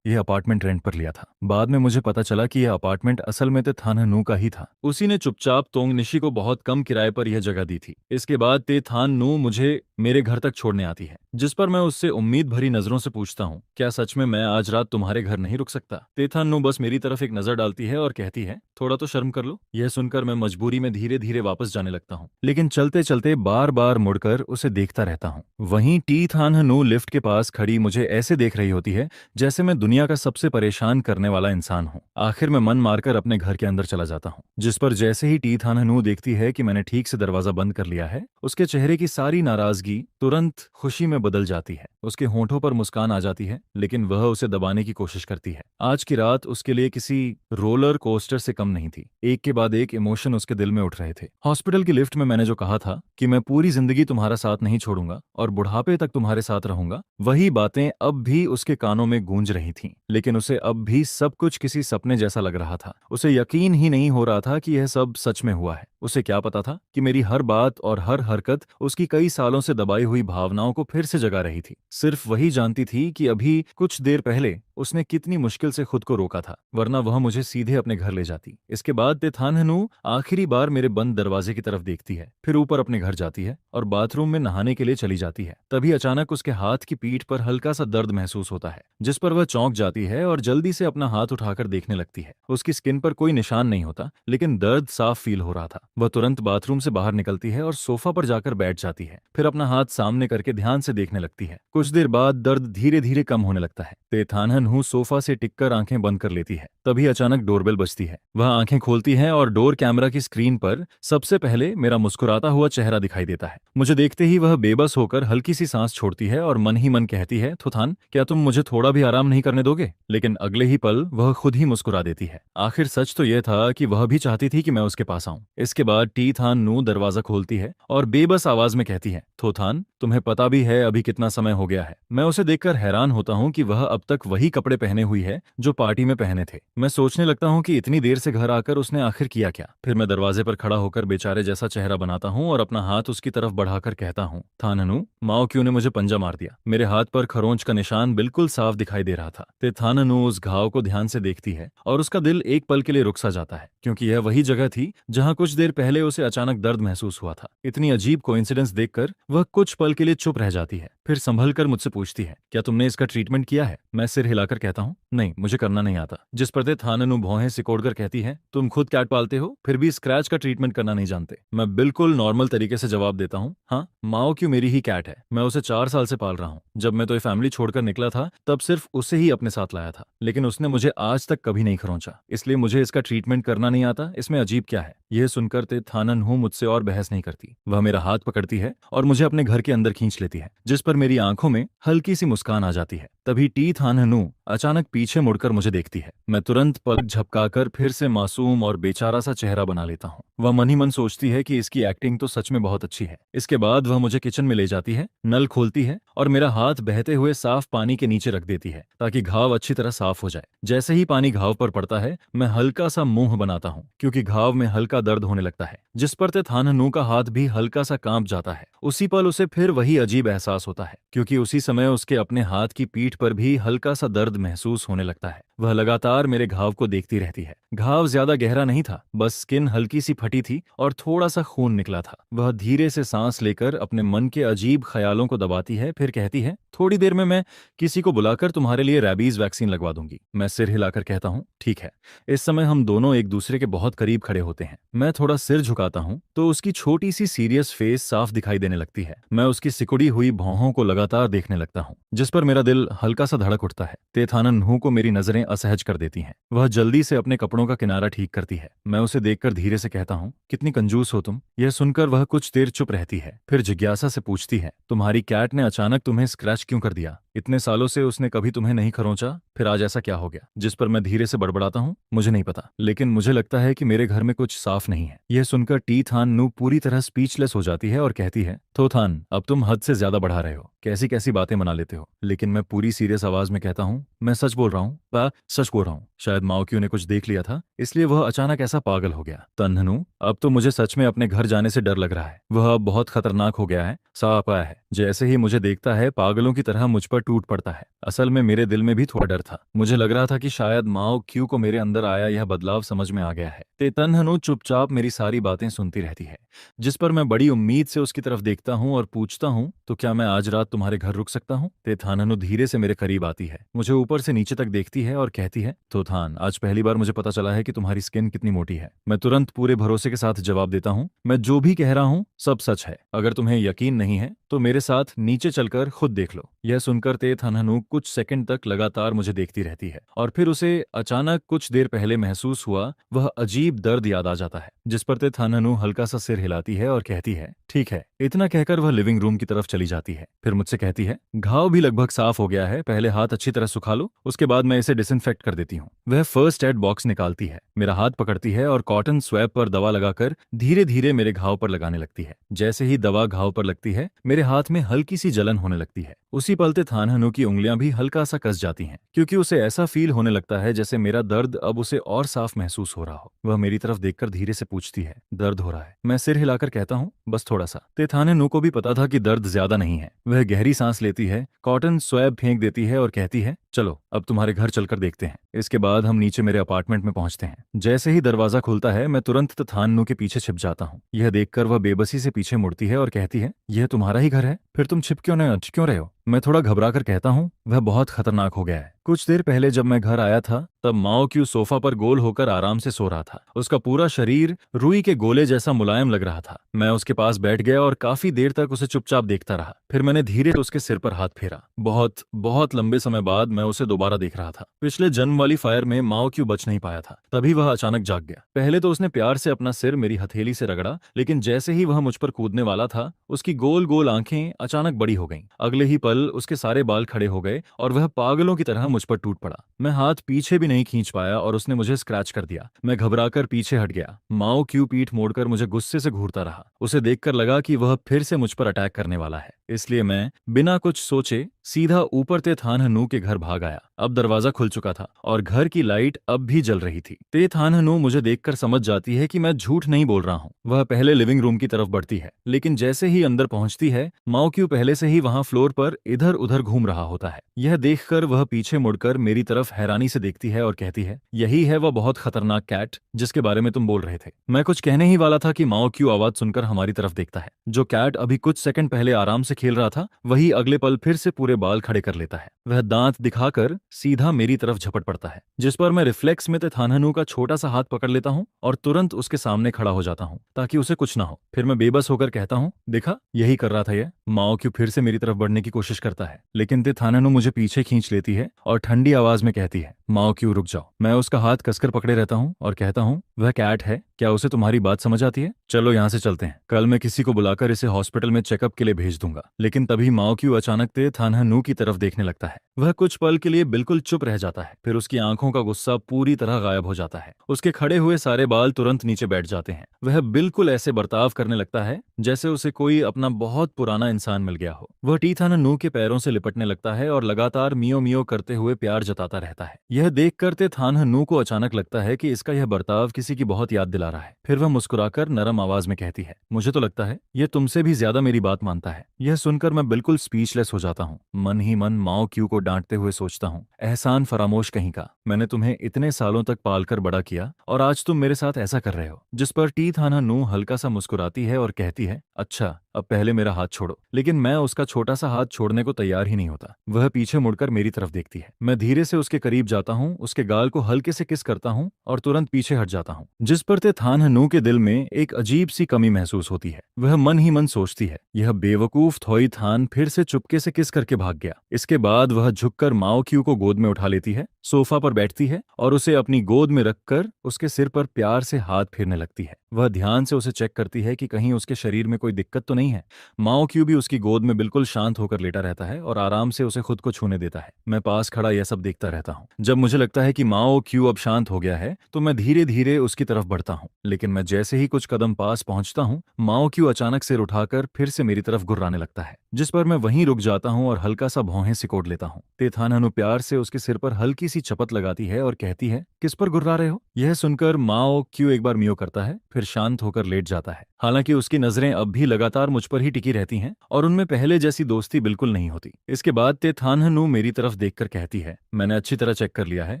अपार्टमेंट रेंट पर लिया था। बाद में मुझे पता चला कि यह अपार्टमेंट असल में तेथाननु का ही था। उसी ने चुपचाप तोंगनिशी को बहुत कम किराए पर यह जगह दी थी। इसके बाद तेथाननु मुझे मेरे घर तक छोड़ने आती है, जिस पर मैं उससे उम्मीद भरी नजरों से पूछता हूँ, क्या सच में मैं आज रात तुम्हारे घर नहीं रुक सकता? तेथाननु बस मेरी तरफ एक नजर डालती है और कहती है, थोड़ा तो शर्म कर लो। यह सुनकर मैं मजबूरी में धीरे धीरे वापस जाने लगता हूँ, लेकिन चलते चलते बार बार मुड़कर उसे देखता रहता हूँ। वहीं टीथाननु लिफ्ट के पास खड़ी मुझे ऐसे देख रही होती है जैसे मैं दुनिया का सबसे परेशान करने वाला इंसान हूँ। आखिर मैं मन मारकर अपने घर के अंदर चला जाता हूँ, जिस पर जैसे ही टीथाननु देखती है कि मैंने ठीक से दरवाजा बंद कर लिया है, उसके चेहरे की सारी नाराजगी तुरंत खुशी में बदल जाती है। उसके होंठों पर मुस्कान आ जाती है, लेकिन वह उसे दबाने की कोशिश करती है। आज की रात उसके लिए किसी रोलर कोस्टर से कम नहीं थी। एक के बाद एक इमोशन उसके दिल में उठ रहे थे। हॉस्पिटल की लिफ्ट में मैंने जो कहा था कि मैं पूरी जिंदगी तुम्हारा साथ नहीं छोड़ूंगा और बुढ़ापे तक तुम्हारे साथ रहूंगा, वही बातें अब भी उसके कानों में गूंज रही थीं। लेकिन उसे अब भी सब कुछ किसी सपने जैसा लग रहा था। उसे यकीन ही नहीं हो रहा था कि यह सब सच में हुआ है। उसे क्या पता था कि मेरी हर बात और हर हरकत उसकी कई सालों से दबाई हुई भावनाओं को फिर से जगा रही थी। सिर्फ वही जानती थी कि अभी कुछ देर पहले उसने कितनी मुश्किल से खुद को रोका था, वरना वह मुझे सीधे अपने घर ले जाती। इसके बाद तेथाननु आखिरी बार मेरे बंद दरवाजे की तरफ देखती है, फिर ऊपर अपने घर जाती है और बाथरूम में नहाने के लिए चली जाती है। तभी अचानक उसके हाथ की पीठ पर हल्का सा दर्द महसूस होता है, जिस पर वह चौंक जाती है और जल्दी से अपना हाथ उठाकर देखने लगती है। उसकी स्किन पर कोई निशान नहीं होता, लेकिन दर्द साफ फील हो रहा था। वह तुरंत बाथरूम से बाहर निकलती है और सोफा पर जाकर बैठ जाती है, फिर अपना हाथ सामने करके ध्यान से देखने लगती है। कुछ देर बाद दर्द धीरे धीरे कम होने लगता है। तेथाननु सोफा से टिककर आंखें बंद कर लेती है। तभी अचानक डोरबेल बजती है। वह आंखें खोलती है और डोर कैमरा की स्क्रीन पर सबसे पहले मेरा मुस्कुराता हुआ चेहरा दिखाई देता है। मुझे देखते ही वह बेबस होकर हल्की सी सांस छोड़ती है और मन ही मन कहती है, थोथान, क्या तुम मुझे थोड़ा भी आराम नहीं करने दोगे? लेकिन अगले ही पल वह खुद ही मुस्कुरा देती है। आखिर सच तो यह था कि वह भी चाहती थी कि मैं उसके पास आऊं। इसके बाद टीथाननु दरवाजा खोलती है और बेबस आवाज में कहती है, थोथान, तुम्हें पता भी है अभी कितना समय हो गया है? मैं उसे देखकर हैरान होता हूँ कि वह अब तक वही कपड़े पहने हुई है जो पार्टी में पहने थे। मैं सोचने लगता हूँ कि इतनी देर से घर आकर उसने आखिर किया क्या। फिर मैं दरवाजे पर खड़ा होकर बेचारे जैसा चेहरा बनाता हूँ और अपना हाथ उसकी तरफ बढ़ाकर कहता हूँ, थाननु, माओ क्यों ने मुझे पंजा मार दिया। मेरे हाथ पर खरोंच का निशान बिल्कुल साफ दिखाई दे रहा था। तेथाननु उस घाव को ध्यान से देखती है और उसका दिल एक पल के लिए रुक सा जाता है, क्योंकि यह वही जगह थी जहां कुछ देर पहले उसे अचानक दर्द महसूस हुआ था। इतनी अजीब कोइंसिडेंस देखकर वह कुछ पल पल के लिए चुप रह जाती है, फिर संभल कर मुझसे पूछती है, क्या तुमने इसका ट्रीटमेंट किया है? मैं सिर हिलाकर कहता हूँ, नहीं, मुझे करना नहीं आता। जिस पर थाननु भौहें सिकोड़कर कहती है, तुम खुद कैट पालते हो, फिर भी स्क्रैच का ट्रीटमेंट करना नहीं जानते। मैं बिल्कुल नॉर्मल तरीके से जवाब देता हूँ, हाँ, माओ क्यों मेरी ही कैट है, मैं उसे 4 साल से पाल रहा हूँ। जब मैं तो ये फैमिली छोड़कर निकला था तब सिर्फ उसे ही अपने साथ लाया था, लेकिन उसने मुझे आज तक कभी नहीं खरोंचा, इसलिए मुझे इसका ट्रीटमेंट करना नहीं आता। इसमें अजीब क्या है? यह सुनकर थाननहु मुझसे और बहस नहीं करती। वह मेरा हाथ पकड़ती है और मुझे अपने घर के अंदर खींच लेती है, जिस पर मेरी आंखों में हल्की सी मुस्कान आ जाती है। तभी थाननहु अचानक पीछे मुड़कर मुझे देखती है। मैं तुरंत पलक झपकाकर फिर से मासूम और बेचारा सा चेहरा बना लेता हूँ। वह मन ही मन सोचती है कि इसकी एक्टिंग तो सच में बहुत अच्छी है। इसके बाद वह मुझे किचन में ले जाती है, नल खोलती है और मेरा हाथ बहते हुए साफ पानी के नीचे रख देती है ताकि घाव अच्छी तरह साफ हो जाए। जैसे ही पानी घाव पर पड़ता है मैं हल्का सा मुंह बनाता हूँ, क्योंकि घाव में हल्का दर्द होने लगता है, जिस पर थाननहु का हाथ भी हल्का सा कांप जाता है। उसी पल उसे फिर वही अजीब एहसास होता है, क्योंकि उसी समय उसके अपने हाथ की पीठ पर भी हल्का सा दर्द महसूस होने लगता है। वह लगातार मेरे घाव को देखती रहती है। घाव ज्यादा गहरा नहीं था, बस स्किन हल्की सी फटी थी और थोड़ा सा खून निकला था। वह धीरे से सांस लेकर अपने मन के अजीब ख्यालों को दबाती है, फिर कहती है, थोड़ी देर में मैं किसी को बुलाकर तुम्हारे लिए रैबीज वैक्सीन लगवा दूंगी। मैं सिर हिलाकर कहता हूँ, ठीक है। इस समय हम दोनों एक दूसरे के बहुत करीब खड़े होते हैं। मैं थोड़ा सिर झुकाता हूँ तो उसकी छोटी सी सीरियस फेस साफ दिखाई देने लगती है। मैं उसकी सिकुड़ी हुई भौहों को लगातार देखने लगता हूँ, जिस पर मेरा दिल हल्का सा धड़क उठता है। थाननहु को मेरी नजरें असहज कर देती हैं। वह जल्दी से अपने कपड़ों का किनारा ठीक करती है। मैं उसे देखकर धीरे से कहता हूँ, कितनी कंजूस हो तुम। यह सुनकर वह कुछ देर चुप रहती है, फिर जिज्ञासा से पूछती है, तुम्हारी कैट ने अचानक तुम्हें स्क्रैच क्यों कर दिया? इतने सालों से उसने कभी तुम्हें नहीं खरोंचा, फिर आज ऐसा क्या हो गया? जिस पर मैं धीरे से बड़बड़ाता हूँ, मुझे नहीं पता, लेकिन मुझे लगता है कि मेरे घर में कुछ साफ नहीं है। यह सुनकर थाननहु पूरी तरह स्पीचलेस हो जाती है और कहती है, थान, अब तुम हद से ज्यादा बढ़ा रहे हो, कैसी कैसी बातें बना लेते हो। लेकिन मैं पूरी सीरियस आवाज में कहता हूँ, मैं सच बोल रहा हूँ, सच बोल रहा हूँ। शायद माओक्यू ने कुछ देख लिया था, इसलिए वह अचानक ऐसा पागल हो गया। तन्नहु, अब तो मुझे सच में अपने घर जाने से डर लग रहा है। वह अब बहुत खतरनाक हो गया है, सांप आया है। जैसे ही मुझे देखता है पागलों की तरह मुझ पर टूट पड़ता है। असल में मेरे दिल में भी थोड़ा डर था। मुझे लग रहा था कि शायद माओक्यू को मेरे अंदर आया यह बदलाव समझ में आ गया है। तन्नहु चुपचाप मेरी सारी बातें सुनती रहती है, जिस पर मैं बड़ी उम्मीद से उसकी तरफ देखता हूँ और पूछता हूँ, तो क्या मैं आज रात तुम्हारे घर रुक सकता हूँ? थाननहु धीरे से मेरे करीब आती है, मुझे ऊपर से नीचे तक देखती है और कहती है, तो थान, आज पहली बार मुझे पता चला है कि तुम्हारी स्किन कितनी मोटी है। मैं तुरंत पूरे भरोसे के साथ जवाब देता हूँ, मैं जो भी कह रहा हूँ सब सच है। अगर तुम्हें यकीन नहीं है तो मेरे साथ नीचे चलकर खुद देख लो। यह सुनकर थाननहु कुछ सेकंड तक लगातार मुझे देखती रहती है और फिर उसे अचानक कुछ देर पहले महसूस हुआ वह अजीब दर्द याद आ जाता है, जिस पर थाननहु हल्का सा सिर हिलाती है और कहती है, ठीक है। इतना कहकर वह लिविंग रूम की तरफ चली जाती है। फिर मुझसे कहती है, घाव भी लगभग साफ हो गया है, पहले हाथ अच्छी तरह सुखा लो, उसके बाद मैं इसे डिसइंफेक्ट कर देती हूँ। वह फर्स्ट एड बॉक्स निकालती है, मेरा हाथ पकड़ती है और कॉटन स्वैब पर दवा लगाकर धीरे धीरे मेरे घाव पर लगाने लगती है। जैसे ही दवा घाव पर लगती है मेरे हाथ में हल्की सी जलन होने लगती है। उसी पल थाननहु की उंगलियां भी हल्का सा कस जाती हैं, क्योंकि उसे ऐसा फील होने लगता है जैसे मेरा दर्द अब उसे और साफ महसूस हो रहा हो। वह मेरी तरफ देखकर धीरे से पूछती है, दर्द हो रहा है? मैं सिर हिलाकर कहता हूँ, बस थोड़ा सा। थाननहु को भी पता था कि दर्द ज्यादा नहीं है। वह गहरी सांस लेती है, कॉटन स्वैब फेंक देती है और कहती है, चलो अब तुम्हारे घर चलकर देखते हैं। इसके बाद हम नीचे मेरे अपार्टमेंट में पहुंचते हैं। जैसे ही दरवाजा खुलता है मैं तुरंत थाननहु के पीछे छिप जाता हूँ। यह देखकर वह बेबसी से पीछे मुड़ती है और कहती है, यह तुम्हारा ही घर है, फिर तुम छिप क्यों रहे हो? मैं थोड़ा घबरा कर कहता हूँ, वह बहुत खतरनाक हो गया है। कुछ देर पहले जब मैं घर आया था तब माओक्यू सोफा पर गोल होकर आराम से सो रहा था। उसका पूरा शरीर रुई के गोले जैसा मुलायम लग रहा था। मैं उसके पास बैठ गया और काफी देर तक उसे चुपचाप देखता रहा। फिर मैंने धीरे से उसके सिर पर हाथ फेरा। बहुत बहुत लंबे समय बाद मैं उसे दोबारा देख रहा था। पिछले जन्म वाली फायर में माओक्यू बच नहीं पाया था। तभी वह अचानक जाग गया। पहले तो उसने प्यार से अपना सिर मेरी हथेली से रगड़ा, लेकिन जैसे ही वह मुझ पर कूदने वाला था उसकी गोल गोल आंखें अचानक बड़ी हो गईं। अगले ही पल उसके सारे बाल खड़े हो गए और वह पागलों की तरह मुझ पर टूट पड़ा। मैं हाथ पीछे भी नहीं खींच पाया और उसने मुझे स्क्रैच कर दिया। मैं घबराकर पीछे हट गया। माओक्यू पीठ मोड़कर मुझे गुस्से से घूरता रहा। उसे देखकर लगा कि वह फिर से मुझ पर अटैक करने वाला है, इसलिए मैं बिना कुछ सोचे सीधा ऊपर ते थानहनु के घर भाग आया। अब दरवाजा खुल चुका था और घर की लाइट अब भी जल रही थी। ते थानहनु मुझे देखकर समझ जाती है कि मैं झूठ नहीं बोल रहा हूँ। वह पहले लिविंग रूम की तरफ बढ़ती है, लेकिन जैसे ही अंदर पहुंचती है, माओ क्यू पहले से ही वहां फ्लोर पर इधर उधर घूम रहा होता है। यह देखकर वह पीछे मुड़कर मेरी तरफ हैरानी से देखती है और कहती है, यही है वह बहुत खतरनाक कैट जिसके बारे में तुम बोल रहे थे। मैं कुछ कहने ही वाला था कि माओ क्यू आवाज सुनकर हमारी तरफ देखता है। जो कैट अभी कुछ सेकंड पहले आराम से खेल रहा था, वही अगले पल फिर से पूरे बाल खड़े कर लेता है। वह दांत दिखाकर सीधा मेरी तरफ झपट पड़ता है, जिस पर मैं रिफ्लेक्स में थानहनु का छोटा सा हाथ पकड़ लेता हूँ और तुरंत उसके सामने खड़ा हो जाता हूँ ताकि उसे कुछ ना हो। फिर मैं बेबस होकर कहता हूँ, देखा, यही कर रहा था यह। माओ क्यू फिर से मेरी तरफ बढ़ने की कोशिश करता है, लेकिन थानहनु मुझे पीछे खींच लेती है और ठंडी आवाज में कहती है, माओ क्यू रुक जाओ। मैं उसका हाथ कसकर पकड़े रहता हूँ और कहता हूँ, वह कैट है, क्या उसे तुम्हारी बात समझ आती है? चलो यहाँ से चलते हैं, कल मैं किसी को बुलाकर इसे हॉस्पिटल में चेकअप के लिए भेज दूंगा। लेकिन तभी माओ क्यू अचानक ते थानहनु की तरफ देखने लगता है। वह कुछ पल के लिए बिल्कुल चुप रह जाता है, फिर उसकी आंखों का गुस्सा पूरी तरह गायब हो जाता है। उसके खड़े हुए सारे बाल तुरंत नीचे बैठ जाते हैं। वह बिल्कुल ऐसे बर्ताव करने लगता है जैसे उसे कोई अपना बहुत पुराना इंसान मिल गया हो। वह टी थानहनु के पैरों से लिपटने लगता है और लगातार मियो मियो करते हुए प्यार जताता रहता है। यह देख करते थानहनु को अचानक लगता है कि इसका यह बर्ताव किसी की बहुत याद दिला रहा है। फिर वह मुस्कुराकर नरम आवाज में कहती है, मुझे तो लगता है यह तुमसे भी ज्यादा मेरी बात मानता है। यह सुनकर मैं बिल्कुल स्पीचलेस हो जाता हूँ। मन ही मन माओ क्यू को डांटते हुए सोचता हूँ, एहसान फरामोश कहीं का, मैंने तुम्हें इतने सालों तक पालकर बड़ा किया और आज तुम मेरे साथ ऐसा कर रहे हो। जिस पर टी थानहनु हल्का सा मुस्कुराती है और कहती है, अच्छा, अब पहले मेरा हाथ छोड़ो। लेकिन मैं उसका छोटा सा हाथ छोड़ने को तैयार ही नहीं होता। वह पीछे मुड़कर मेरी तरफ देखती है। मैं धीरे से उसके करीब जाता हूँ, उसके गाल को हल्के से किस करता हूँ और तुरंत पीछे हट जाता हूँ। जिस पर ते थानहनु के दिल में एक अजीब सी कमी महसूस होती है। वह मन ही मन सोचती है, यह बेवकूफ थोई थान फिर से चुपके से किस करके भाग गया। इसके बाद वह झुककर माओ क्यू को गोद में उठा लेती है, सोफा पर बैठती है और उसे अपनी गोद में रखकर उसके सिर पर प्यार से हाथ फेरने लगती है। वह ध्यान से उसे चेक करती है कि कहीं उसके शरीर में कोई दिक्कत तो नहीं है। माओ क्यू भी उसकी गोद में बिल्कुल शांत होकर लेटा रहता है और आराम से उसे खुद को छूने देता है। मैं पास खड़ा यह सब देखता रहता हूँ। जब मुझे लगता है कि माओ क्यू अब शांत हो गया है, तो मैं धीरे धीरे उसकी तरफ बढ़ता हूँ। लेकिन मैं जैसे ही कुछ कदम पास पहुंचता हूँ, माओ क्यू अचानक सिर उठाकर फिर से मेरी तरफ गुर्राने लगता है, जिस पर मैं वहीं रुक जाता हूँ और हल्का सा भौहें सिकोड़ लेता हूँ। ते थानहनु प्यार से उसके सिर पर हल्की सी चपत लगाती है और कहती है, किस पर गुर्रा रहे हो? यह सुनकर माओ क्यू एक बार मियो करता है, फिर शांत होकर लेट जाता है। हालांकि उसकी नजरें अब भी लगातार मुझ पर ही टिकी रहती हैं और उनमें पहले जैसी दोस्ती बिल्कुल नहीं होती। इसके बाद ते थानहनु मेरी तरफ देखकर कहती है, मैंने अच्छी तरह चेक कर लिया है,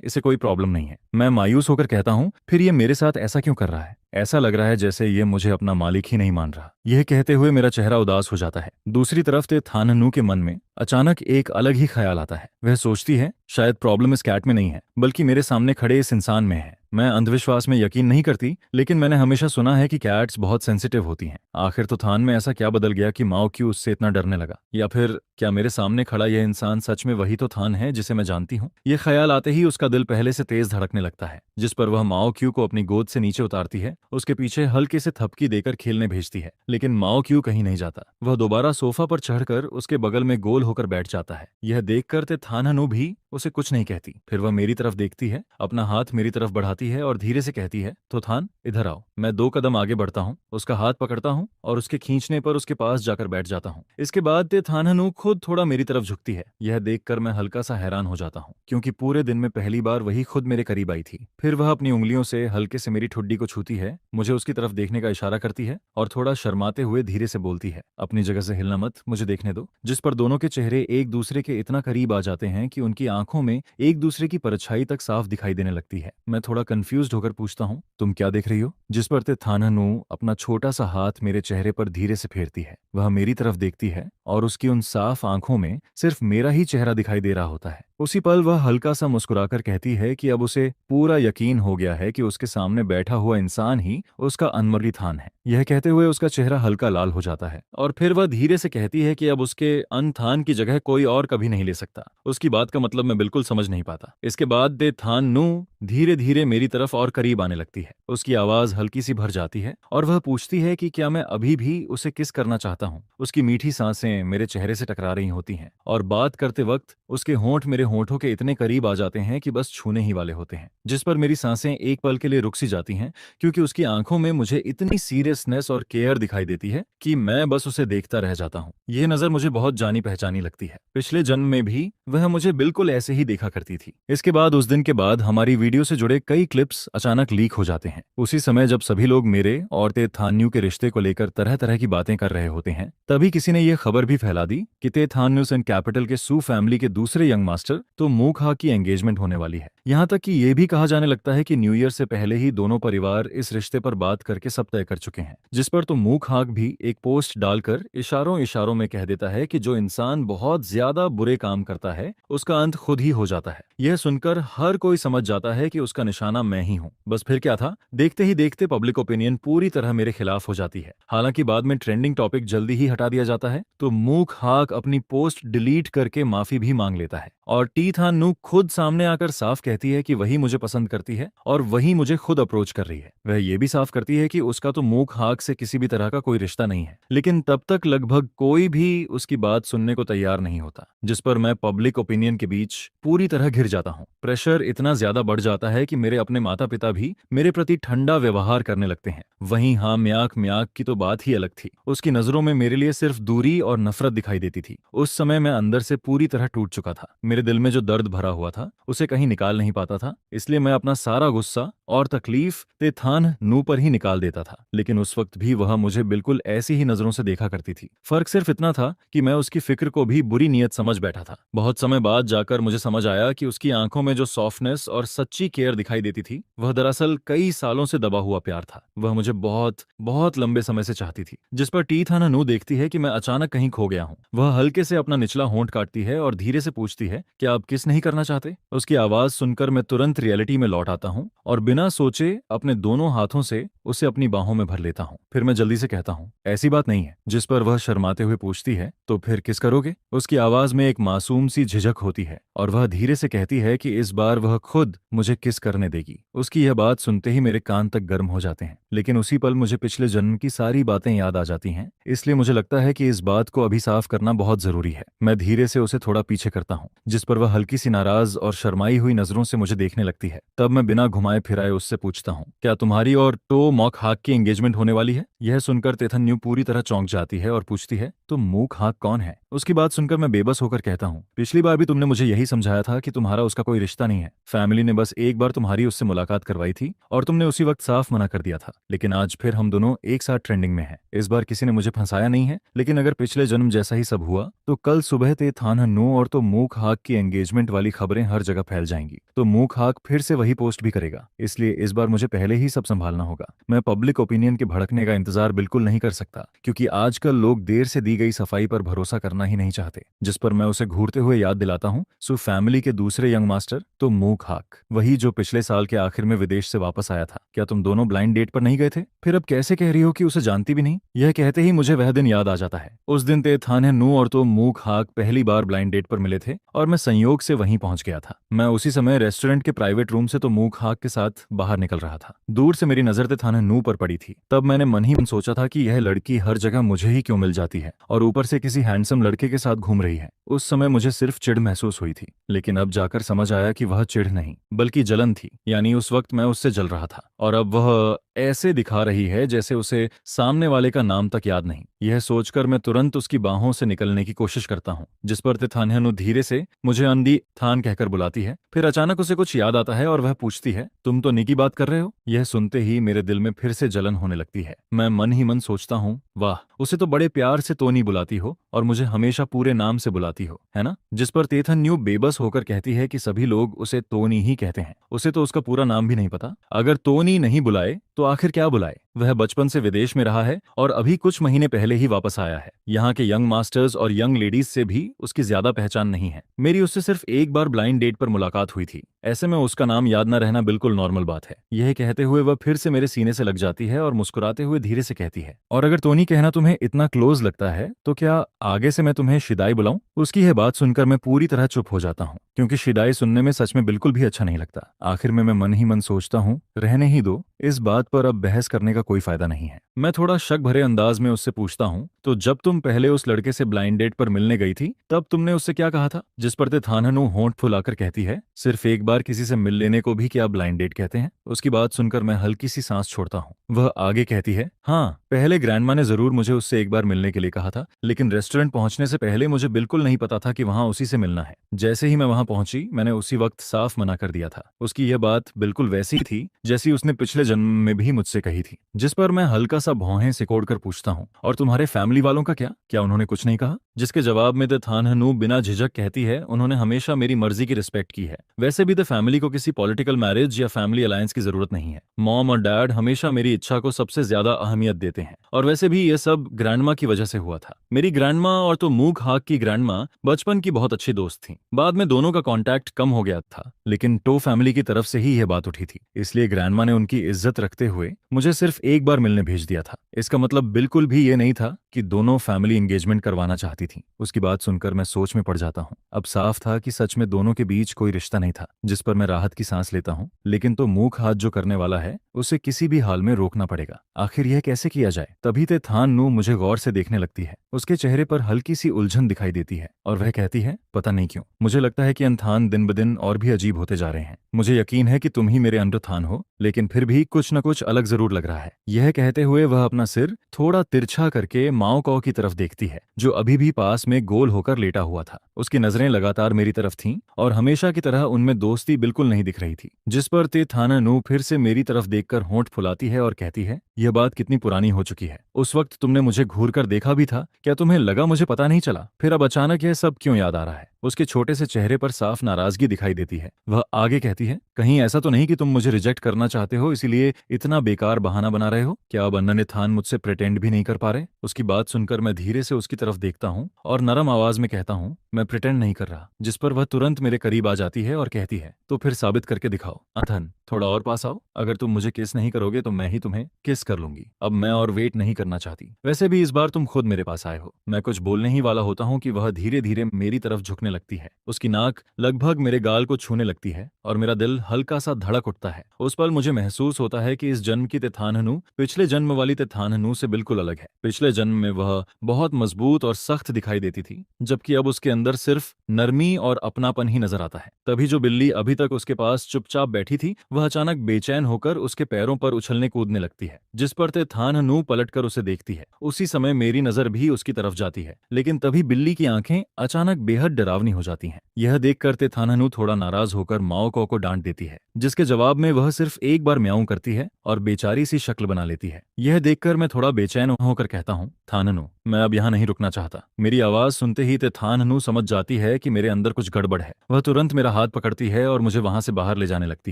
इसे कोई प्रॉब्लम नहीं है। मैं मायूस होकर कहता हूँ, फिर ये मेरे साथ ऐसा क्यों कर रहा है? ऐसा लग रहा है जैसे ये मुझे अपना मालिक ही नहीं मान रहा। यह कहते हुए मेरा चेहरा उदास हो जाता है। दूसरी तरफ ते थानहनु के मन में अचानक एक अलग ही ख्याल आता है। वह सोचती है, शायद प्रॉब्लम इस कैट में नहीं है, बल्कि मेरे सामने खड़े इस इंसान में है। मैं अंधविश्वास में यकीन नहीं करती, लेकिन मैंने हमेशा सुना है कि कैट्स बहुत सेंसिटिव होती हैं। आखिर तो थान में ऐसा क्या बदल गया कि माओ क्यू उससे इतना डरने लगा? या फिर क्या मेरे सामने खड़ा यह इंसान सच में वही तो थान है जिसे मैं जानती हूँ? ये ख्याल आते ही उसका दिल पहले से तेज धड़कने लगता है, जिस पर वह माओ क्यू को अपनी गोद से नीचे उतारती है, उसके पीछे हल्के से थपकी देकर खेलने भेजती है। लेकिन माओ क्यू कहीं नहीं जाता। वह दोबारा सोफा पर चढ़कर उसके बगल में गोल होकर बैठ जाता है। यह देखकर ते थानहनु भी उसे कुछ नहीं कहती। फिर वह मेरी तरफ देखती है, अपना हाथ मेरी तरफ बढ़ाती है और धीरे से कहती है, तो थान, इधर आओ। मैं 2 कदम आगे बढ़ता हूँ, उसका हाथ पकड़ता हूँ और उसके खींचने पर उसके पास जाकर बैठ जाता हूँ। इसके बाद ते थानहनु खुद थोड़ा मेरी तरफ झुकती है। यह देखकर मैं हल्का सा हैरान हो जाता हूँ, क्योंकि पूरे दिन में पहली बार वही खुद मेरे करीब आई थी। फिर वह अपनी उंगलियों से हल्के से मेरी ठुड्डी को छूती है, मुझे उसकी तरफ देखने का इशारा करती है और थोड़ा शर्माते हुए धीरे से बोलती है, अपनी जगह से हिलना मत, मुझे देखने दो। जिस पर दोनों के चेहरे एक दूसरे के इतना करीब आ जाते हैं कि उनकी आंखों में एक दूसरे की परछाई तक साफ दिखाई देने लगती है। मैं थोड़ा कंफ्यूज्ड होकर पूछता हूँ, तुम क्या देख रही हो? जिस पर ते थानहनु अपना छोटा सा हाथ मेरे चेहरे पर धीरे से फेरती है। वह मेरी तरफ देखती है और उसकी उन साफ आंखों में सिर्फ मेरा ही चेहरा दिखाई दे रहा होता है। उसी पल वह हल्का सा मुस्कुराकर कहती है कि अब उसे पूरा यकीन हो गया है कि उसके सामने बैठा हुआ इंसान ही उसका अनमरी थान है। यह कहते हुए उसका चेहरा हल्का लाल हो जाता है और फिर वह धीरे से कहती है कि अब उसके अनथान की जगह कोई और कभी नहीं ले सकता। उसकी बात का मतलब मैं बिल्कुल समझ नहीं पाता। इसके बाद दे थाननु धीरे धीरे मेरी तरफ और करीब आने लगती है। उसकी आवाज हल्की सी भर जाती है और वह पूछती है कि क्या मैं अभी भी उसे किस करना चाहता हूँ। उसकी मीठी सांसें मेरे चेहरे से टकरा रही होती हैं और बात करते वक्त उसके होंठ मेरे होंठों के इतने करीब आ जाते हैं कि बस छूने ही वाले होते हैं, जिस पर मेरी सांसें एक पल के लिए रुक सी जाती हैं, क्योंकि उसकी आंखों में मुझे इतनी सीरियसनेस और केयर दिखाई देती है कि मैं बस उसे देखता रह जाता हूँ। यह नजर मुझे बहुत जानी पहचानी लगती है। पिछले जन्म में भी वह मुझे बिल्कुल ऐसे ही देखा करती थी। इसके बाद उस दिन के बाद हमारी वीडियो से जुड़े कई क्लिप्स अचानक लीक हो जाते हैं। उसी समय जब सभी लोग मेरे और तेथान्यू के रिश्ते को लेकर तरह तरह की बातें कर रहे होते हैं, तभी किसी ने यह खबर भी फैला दी कि तेथान्यूस एंड कैपिटल के सू फैमिली के दूसरे यंग मास्टर तो मूक हा की एंगेजमेंट होने वाली है। यहाँ तक कि यह भी कहा जाने लगता है कि न्यू ईयर से पहले ही दोनों परिवार इस रिश्ते पर बात करके सब तय कर चुके हैं, जिस पर तो मूक हाक भी एक पोस्ट डालकर इशारों इशारों में कह देता है कि जो इंसान बहुत ज्यादा बुरे काम करता है उसका अंत खुद ही हो जाता है। यह सुनकर हर कोई समझ जाता है कि उसका निशाना मैं ही हूँ। बस फिर क्या था, देखते ही देखते पब्लिक ओपिनियन पूरी तरह मेरे खिलाफ हो जाती है। हालांकि बाद में ट्रेंडिंग टॉपिक जल्दी ही हटा दिया जाता है, तो मूक हाक अपनी पोस्ट डिलीट करके माफी भी मांग लेता है और टीथान्यू खुद सामने आकर साफ कहती है कि वही मुझे पसंद करती है और वही मुझे खुद अप्रोच कर रही है। वह ये भी साफ करती है कि उसका तो मूक हाक से किसी भी तरह का कोई रिश्ता नहीं है, लेकिन तब तक लगभग कोई भी उसकी बात सुनने को तैयार नहीं होता, जिस पर मैं पब्लिक ओपिनियन के बीच पूरी तरह घिर जाता हूँ। प्रेशर इतना ज्यादा बढ़ जाता है कि मेरे अपने माता पिता भी मेरे प्रति ठंडा व्यवहार करने लगते हैं। वहीं हाँ म्याक म्याक की तो बात ही अलग थी। उसकी नजरों में मेरे लिए सिर्फ दूरी और नफरत दिखाई देती थी। उस समय मैं अंदर से पूरी तरह टूट चुका था। मेरे दिल में जो दर्द भरा हुआ था उसे कहीं निकाल नहीं पाता था, इसलिए मैं अपना सारा गुस्सा और तकलीफ तेथान्यू पर ही निकाल देता था। लेकिन उस वक्त भी वह मुझे बिल्कुल ऐसी ही नजरों से देखा करती थी। फर्क सिर्फ इतना था कि मैं उसकी फिक्र को भी बुरी नीयत समझ बैठा था। बहुत समय बाद जाकर मुझे समझ आया कि उसकी आंखों में जो सॉफ्टनेस और सच्ची केयर दिखाई देती थी, वह दरअसल कई सालों से दबा हुआ प्यार था। वह मुझे बहुत बहुत लंबे समय से चाहती थी। जिस पर टीथान्यू देखती है कि मैं अचानक कहीं खो गया हूँ। वह हल्के से अपना निचला होंठ काटती है और धीरे से पूछती है, क्या आप किस नहीं करना चाहते? उसकी आवाज सुनकर मैं तुरंत रियलिटी में लौट आता हूँ और बिना सोचे अपने दोनों हाथों से उसे अपनी बाहों में भर लेता हूँ। फिर मैं जल्दी से कहता हूँ, ऐसी बात नहीं है। जिस पर वह शर्माते हुए पूछती है, तो फिर किस करोगे? उसकी आवाज में एक मासूम सी झिझक होती है और वह धीरे से कहती है कि इस बार वह खुद मुझे किस करने देगी। उसकी यह बात सुनते ही मेरे कान तक गर्म हो जाते हैं, लेकिन उसी पल मुझे पिछले जन्म की सारी बातें याद आ जाती हैं। इसलिए मुझे लगता है कि इस बात को अभी साफ करना बहुत जरूरी है। मैं धीरे से उसे थोड़ा पीछे करता हूँ, जिस पर वह हल्की सी नाराज और शर्माई हुई नजरों से मुझे देखने लगती है। तब मैं बिना घुमाए फिराए उससे पूछता हूँ, क्या तुम्हारी और तो मॉक हाक की एंगेजमेंट होने वाली है? यह सुनकर तेथान्यू पूरी तरह चौंक जाती है और पूछती है, तो मूक हाक कौन है? उसकी बात सुनकर मैं बेबस होकर कहता हूँ, पिछली बार भी तुमने मुझे यही समझाया था कि तुम्हारा उसका कोई रिश्ता नहीं है। फैमिली ने बस एक बार तुम्हारी उससे मुलाकात करवाई थी और तुमने उसी वक्त साफ मना कर दिया था। लेकिन आज फिर हम दोनों एक साथ ट्रेंडिंग में हैं। इस बार किसी ने मुझे फंसाया नहीं है, लेकिन अगर पिछले जन्म जैसा ही सब हुआ तो कल सुबह तेथान्यू और तो मूक हाक की एंगेजमेंट वाली खबरें हर जगह फैल जाएंगी। तो मूक हाक फिर से वही पोस्ट भी करेगा। इसलिए इस बार मुझे पहले ही सब संभालना होगा। मैं पब्लिक ओपिनियन के भड़कने का इंतजार बिल्कुल नहीं कर सकता, क्योंकि आजकल लोग देर से दी गई सफाई पर भरोसा करना ही नहीं चाहते। जिस पर मैं उसे घूरते हुए याद दिलाता हूँ, सो फैमिली के दूसरे यंग मास्टर तो मूक हाक, वही जो पिछले साल के आखिर में विदेश से वापस आया था। क्या तुम दोनों ब्लाइंड डेट पर नहीं गए थे? फिर अब कैसे कह रही हो कि उसे जानती भी नहीं? यह कहते ही मुझे वह दिन याद आ जाता है। उस दिन तेथान्यू और तो मूक हाक पहली बार ब्लाइंड डेट पर मिले थे और मैं संयोग से वहीं पहुंच गया था। मैं उसी समय रेस्टोरेंट के प्राइवेट रूम से तो मूक हाक के साथ बाहर निकल रहा था। दूर से मेरी नजर तेथान्यू पर पड़ी थी। तब मैंने मन ही मन सोचा था कि यह लड़की हर जगह मुझे ही क्यों मिल जाती है और ऊपर से किसी हैंडसम लड़के के साथ घूम रही है। उस समय मुझे सिर्फ चिढ़ महसूस हुई थी, लेकिन अब जाकर समझ आया कि वह चिढ़ नहीं बल्कि जलन थी। यानी उस वक्त मैं उससे जल रहा था और अब वह ऐसे दिखा रही है जैसे उसे सामने वाले का नाम तक याद नहीं। यह सोचकर मैं तुरंत उसकी बाहों से निकलने की कोशिश करता हूँ, जिस पर तेथान्यू धीरे से मुझे अंधी थान कहकर बुलाती है। फिर अचानक उसे कुछ याद आता है और वह पूछती है, तुम तो निकी बात कर रहे हो? यह सुनते ही मेरे दिल में फिर से जलन होने लगती है। मैं मन ही मन सोचता हूँ, वाह, उसे तो बड़े प्यार से तोनी बुलाती हो और मुझे हमेशा पूरे नाम से बुलाती हो, है ना? जिस पर तेथान्यू बेबस होकर कहती है कि सभी लोग उसे तोनी ही कहते हैं, उसे तो उसका पूरा नाम भी नहीं पता। अगर तोनी नहीं बुलाए तो आखिर क्या बुलाए? वह बचपन से विदेश में रहा है और अभी कुछ महीने पहले ही वापस आया है। यहाँ के यंग मास्टर्स और यंग लेडीज से भी उसकी ज्यादा पहचान नहीं है। मेरी उससे सिर्फ एक बार ब्लाइंड डेट पर मुलाकात हुई थी। ऐसे में उसका नाम याद न रहना बिल्कुल नॉर्मल बात है। यह कहते हुए वह फिर से मेरे सीने से लग जाती है और मुस्कुराते हुए धीरे से कहती है, और अगर तोनी कहना तुम्हें इतना क्लोज लगता है तो क्या आगे से मैं तुम्हें शिदाई बुलाऊं? उसकी यह बात सुनकर मैं पूरी तरह चुप हो जाता हूँ, क्योंकि शिदाई सुनने में सच में बिल्कुल भी अच्छा नहीं लगता। आखिर में मैं मन ही मन सोचता हूँ, रहने ही दो, इस बात पर अब बहस करने का कोई फायदा नहीं है। मैं थोड़ा शक भरे अंदाज में उससे पूछता हूँ, तो जब तुम पहले उस लड़के से ब्लाइंड डेट पर मिलने गई थी तब तुमने उससे क्या कहा था? जिस पर तेथाननु होंठ फुलाकर कहती है, सिर्फ एक बार किसी से मिल लेने को भी क्या ब्लाइंड डेट कहते हैं? उसकी बात सुनकर मैं हल्की सी सांस छोड़ता हूँ। वह आगे कहती है, हाँ, पहले ग्रैंडमा ने जरूर मुझे उससे एक बार मिलने के लिए कहा था, लेकिन रेस्टोरेंट पहुंचने से पहले मुझे बिल्कुल नहीं पता था कि वहां उसी से मिलना है। जैसे ही मैं वहां पहुंची मैंने उसी वक्त साफ मना कर दिया था। उसकी यह बात बिल्कुल वैसी थी जैसी उसने पिछले जन्म में भी मुझसे कही थी। जिस पर मैं हल्का सा भौहें सिकोड़कर पूछता हूँ, और तुम्हारे फैमिली वालों का क्या उन्होंने कुछ नहीं कहा? जिसके जवाब में द थानहनु बिना झिझक कहती है, उन्होंने हमेशा मेरी मर्जी की रिस्पेक्ट की है। वैसे भी द फैमिली को किसी पॉलिटिकल मैरिज या फैमिली अलायंस की जरूरत नहीं है। मॉम और डैड हमेशा मेरी इच्छा को सबसे ज्यादा अहमियत देते हैं, और वैसे भी ये सब ग्रैंडमा की वजह से हुआ था। मेरी ग्रैंडमा और तो मूक हाक की ग्रैंडमा बचपन की बहुत अच्छी दोस्त थी। बाद में दोनों का कांटेक्ट कम हो गया था, लेकिन टो फैमिली की तरफ से ही यह बात उठी थी, इसलिए ग्रैंडमा ने उनकी इज्जत रखते हुए मुझे सिर्फ एक बार मिलने भेज दिया था। इसका मतलब बिल्कुल भी ये नहीं था कि दोनों फैमिली एंगेजमेंट करवाना चाहती थी। उसकी बात सुनकर मैं सोच में पड़ जाता हूँ। अब साफ था कि सच में दोनों के बीच कोई रिश्ता नहीं था, जिस पर मैं राहत की सांस लेता हूँ। लेकिन तो मूक हाथ जो करने वाला है उसे किसी भी हाल में रोकना पड़ेगा। आखिर यह कैसे किया जाए? तभी ते थान नू मुझे गौर से देखने लगती है। उसके चेहरे पर हल्की सी उलझन दिखाई देती है और वह कहती है, पता नहीं क्यों मुझे लगता है कि अंथान दिन ब दिन और भी अजीब होते जा रहे हैं। मुझे यकीन है कि तुम ही मेरे अंडर थान हो, लेकिन फिर भी कुछ न कुछ अलग जरूर लग रहा है। यह कहते हुए वह अपना सिर थोड़ा तिरछा करके माओ कौ की तरफ देखती है, जो अभी भी पास में गोल होकर लेटा हुआ था। उसकी नजरें लगातार मेरी तरफ थीं और हमेशा की तरह उनमें दोस्ती बिल्कुल नहीं दिख रही थी। जिस पर ते थाना नू फिर से मेरी तरफ देखकर होंठ फुलाती है और कहती है, यह बात कितनी पुरानी हो चुकी है। उस वक्त तुमने मुझे घूर कर देखा भी था, क्या तुम्हें लगा मुझे पता नहीं चला? फिर अब अचानक यह सब क्यों याद आ रहा है? उसके छोटे से चेहरे पर साफ नाराजगी दिखाई देती है। वह आगे कहती है, कहीं ऐसा तो नहीं कि तुम मुझे रिजेक्ट करना चाहते हो, इसीलिए इतना बेकार बहाना बना रहे हो? क्या अब अन्ना थान मुझसे प्रिटेंड भी नहीं कर पा रहे? उसकी बात सुनकर मैं धीरे से उसकी तरफ देखता हूँ और नरम आवाज में कहता हूँ, मैं प्रिटेंड नहीं कर रहा। जिस पर वह तुरंत मेरे करीब आ जाती है और कहती है, तो फिर साबित करके दिखाओ। अथन, थोड़ा और पास आओ। अगर तुम मुझे किस नहीं करोगे तो मैं ही तुम्हें किस कर लूंगी। अब मैं और वेट नहीं करना चाहती। वैसे भी इस बार तुम खुद मेरे पास आए हो। मैं कुछ बोलने ही वाला होता हूँ कि वह धीरे धीरे मेरी तरफ झुकने लगती है। उसकी नाक लगभग मेरे गाल को छूने लगती है और मेरा दिल हल्का सा धड़क उठता है। उस पल मुझे महसूस होता है कि इस जन्म की तेथानहनु पिछले जन्म वाली तेथानहनु से बिल्कुल अलग है। पिछले जन्म में वह बहुत मजबूत और सख्त दिखाई देती थी, जबकि अब उसके अंदर सिर्फ नरमी और अपनापन ही नजर आता है। तभी जो बिल्ली अभी तक उसके पास चुपचाप बैठी थी, वह अचानक बेचैन होकर उसके पैरों पर उछलने कूदने लगती है। जिस पर तेथानहनु पलटकर उसे देखती है। उसी समय मेरी नजर भी उसकी तरफ जाती है, लेकिन तभी बिल्ली की आंखें अचानक बेहद डरावनी हो जाती हैं। यह देखकर तेथानहनु थोड़ा नाराज होकर माओ कौ को डांट देती है, जिसके जवाब में वह सिर्फ एक बार म्याऊं करती है और बेचारी सी शक्ल बना लेती है। यह देखकर मैं थोड़ा बेचैन होकर कहता हूँ, थानहनु, मैं अब यहाँ नहीं रुकना चाहता। मेरी आवाज सुनते ही तेथानहनु समझ जाती है कि मेरे अंदर कुछ गड़बड़ है। वह तुरंत मेरा हाथ पकड़ती है और मुझे वहां से बाहर ले जाने लगती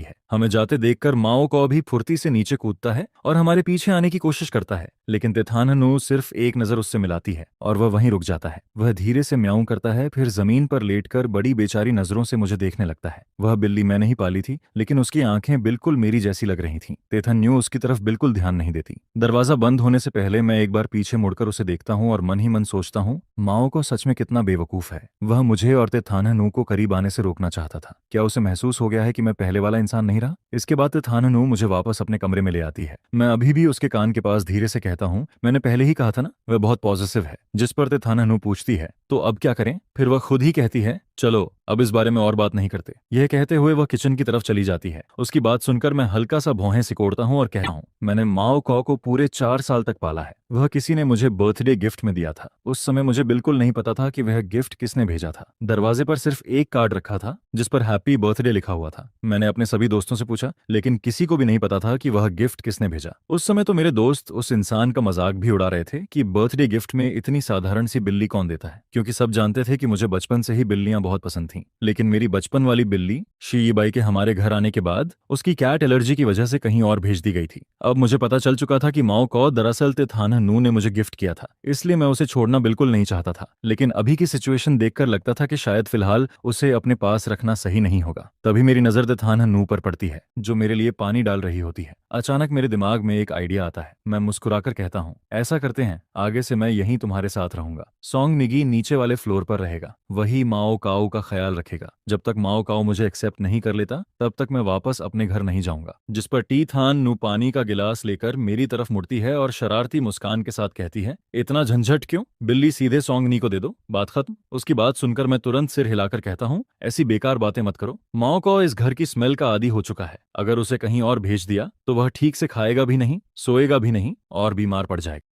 है। हमें जाते देखकर माओ कौ भी फुर्ती से नीचे कूदता है और हमारे पीछे आने की कोशिश करता है, लेकिन तेथानहनु सिर्फ एक नजर उससे मिलाती है और वह वहीं रुक जाता है। वह धीरे से म्याऊं करता है, फिर जमीन पर लेटकर बड़ी बेचारी नजरों से मुझे देखने लगता है। वह बिल्ली मैं नहीं पाली थी, लेकिन उसकी आंखें बिल्कुल मेरी जैसी लग रही थीं। तेथान्यू उसकी तरफ बिल्कुल ध्यान नहीं देती। दरवाजा बंद होने से पहले मैं एक बार पीछे मुड़कर उसे देखता हूँ और मन ही मन सोचता हूँ, माओ को सच में कितना बेवकूफ है। वह मुझे और तेथानहनु को करीब आने से रोकना चाहता था। क्या उसे महसूस हो गया है कि मैं पहले वाला इंसान नहीं रहा? इसके बाद तेथानहनु मुझे वापस अपने कमरे में ले आती है। मैं अभी भी उसके कान के पास धीरे से कहता हूँ, मैंने पहले ही कहा था ना, वह बहुत पॉजिटिव है। जिस पर तेथानहनु पूछती है, तो अब क्या करें? फिर वह खुद ही कहती है, चलो अब इस बारे में और बात नहीं करते। यह कहते हुए वह किचन की तरफ चली जाती है। उसकी बात सुनकर मैं हल्का सा भौहें सिकोड़ता हूँ और कहता हूँ, मैंने माओ कौ को पूरे 4 साल तक पाला है। वह किसी ने मुझे बर्थडे गिफ्ट में दिया था। उस समय मुझे बिल्कुल नहीं पता था कि वह गिफ्ट किसने भेजा था। दरवाजे पर सिर्फ एक कार्ड रखा था जिस पर हैप्पी बर्थडे लिखा हुआ था। मैंने अपने सभी दोस्तों से पूछा, लेकिन किसी को भी नहीं पता था कि वह गिफ्ट किसने भेजा। उस समय तो मेरे दोस्त उस इंसान का मजाक भी उड़ा रहे थे कि बर्थडे गिफ्ट में इतनी साधारण सी बिल्ली कौन देता है, क्योंकि सब जानते थे कि मुझे बचपन से ही बिल्लियां बहुत पसंद थीं। लेकिन मेरी बचपन वाली बिल्ली शीबाई के हमारे घर आने के बाद उसकी कैट एलर्जी की वजह से कहीं और भेज दी गई थी। अब मुझे पता चल चुका था कि माओ कौ दरअसल तेथानहनु ने मुझे गिफ्ट किया था, इसलिए मैं उसे छोड़ना बिल्कुल नहीं चाहता था। लेकिन अभी की सिचुएशन देखकर लगता था कि शायद फिलहाल उसे अपने पास रखना सही नहीं होगा। तभी मेरी नजर तेथानहनु पर पड़ती है, जो मेरे लिए पानी डाल रही होती है। अचानक मेरे दिमाग में एक आइडिया आता है। मैं मुस्कुराकर कहता हूँ, ऐसा करते हैं, आगे से मैं यहीं तुम्हारे साथ रहूंगा। सॉन्ग निगी नीचे वाले फ्लोर पर रहेगा। वही माओ काओ काऊ का ख्याल रखेगा। जब तक माओ काऊ मुझे एक्सेप्ट नहीं कर लेता तब तक मैं वापस अपने घर नहीं जाऊंगा। जिस पर टी थान नू पानी का गिलास लेकर मेरी तरफ मुड़ती है और शरारती मुस्कान के साथ कहती है, इतना झंझट क्यों? बिल्ली सीधे सॉन्ग नी को दे दो, बात खत्म। उसकी बात सुनकर मैं तुरंत सिर हिलाकर कहता हूँ, ऐसी बेकार बातें मत करो। माओ काऊ इस घर की स्मेल का आदी हो चुका है। अगर उसे कहीं और भेज दिया तो वह ठीक से खाएगा भी नहीं, सोएगा भी नहीं और बीमार पड़ जाएगा।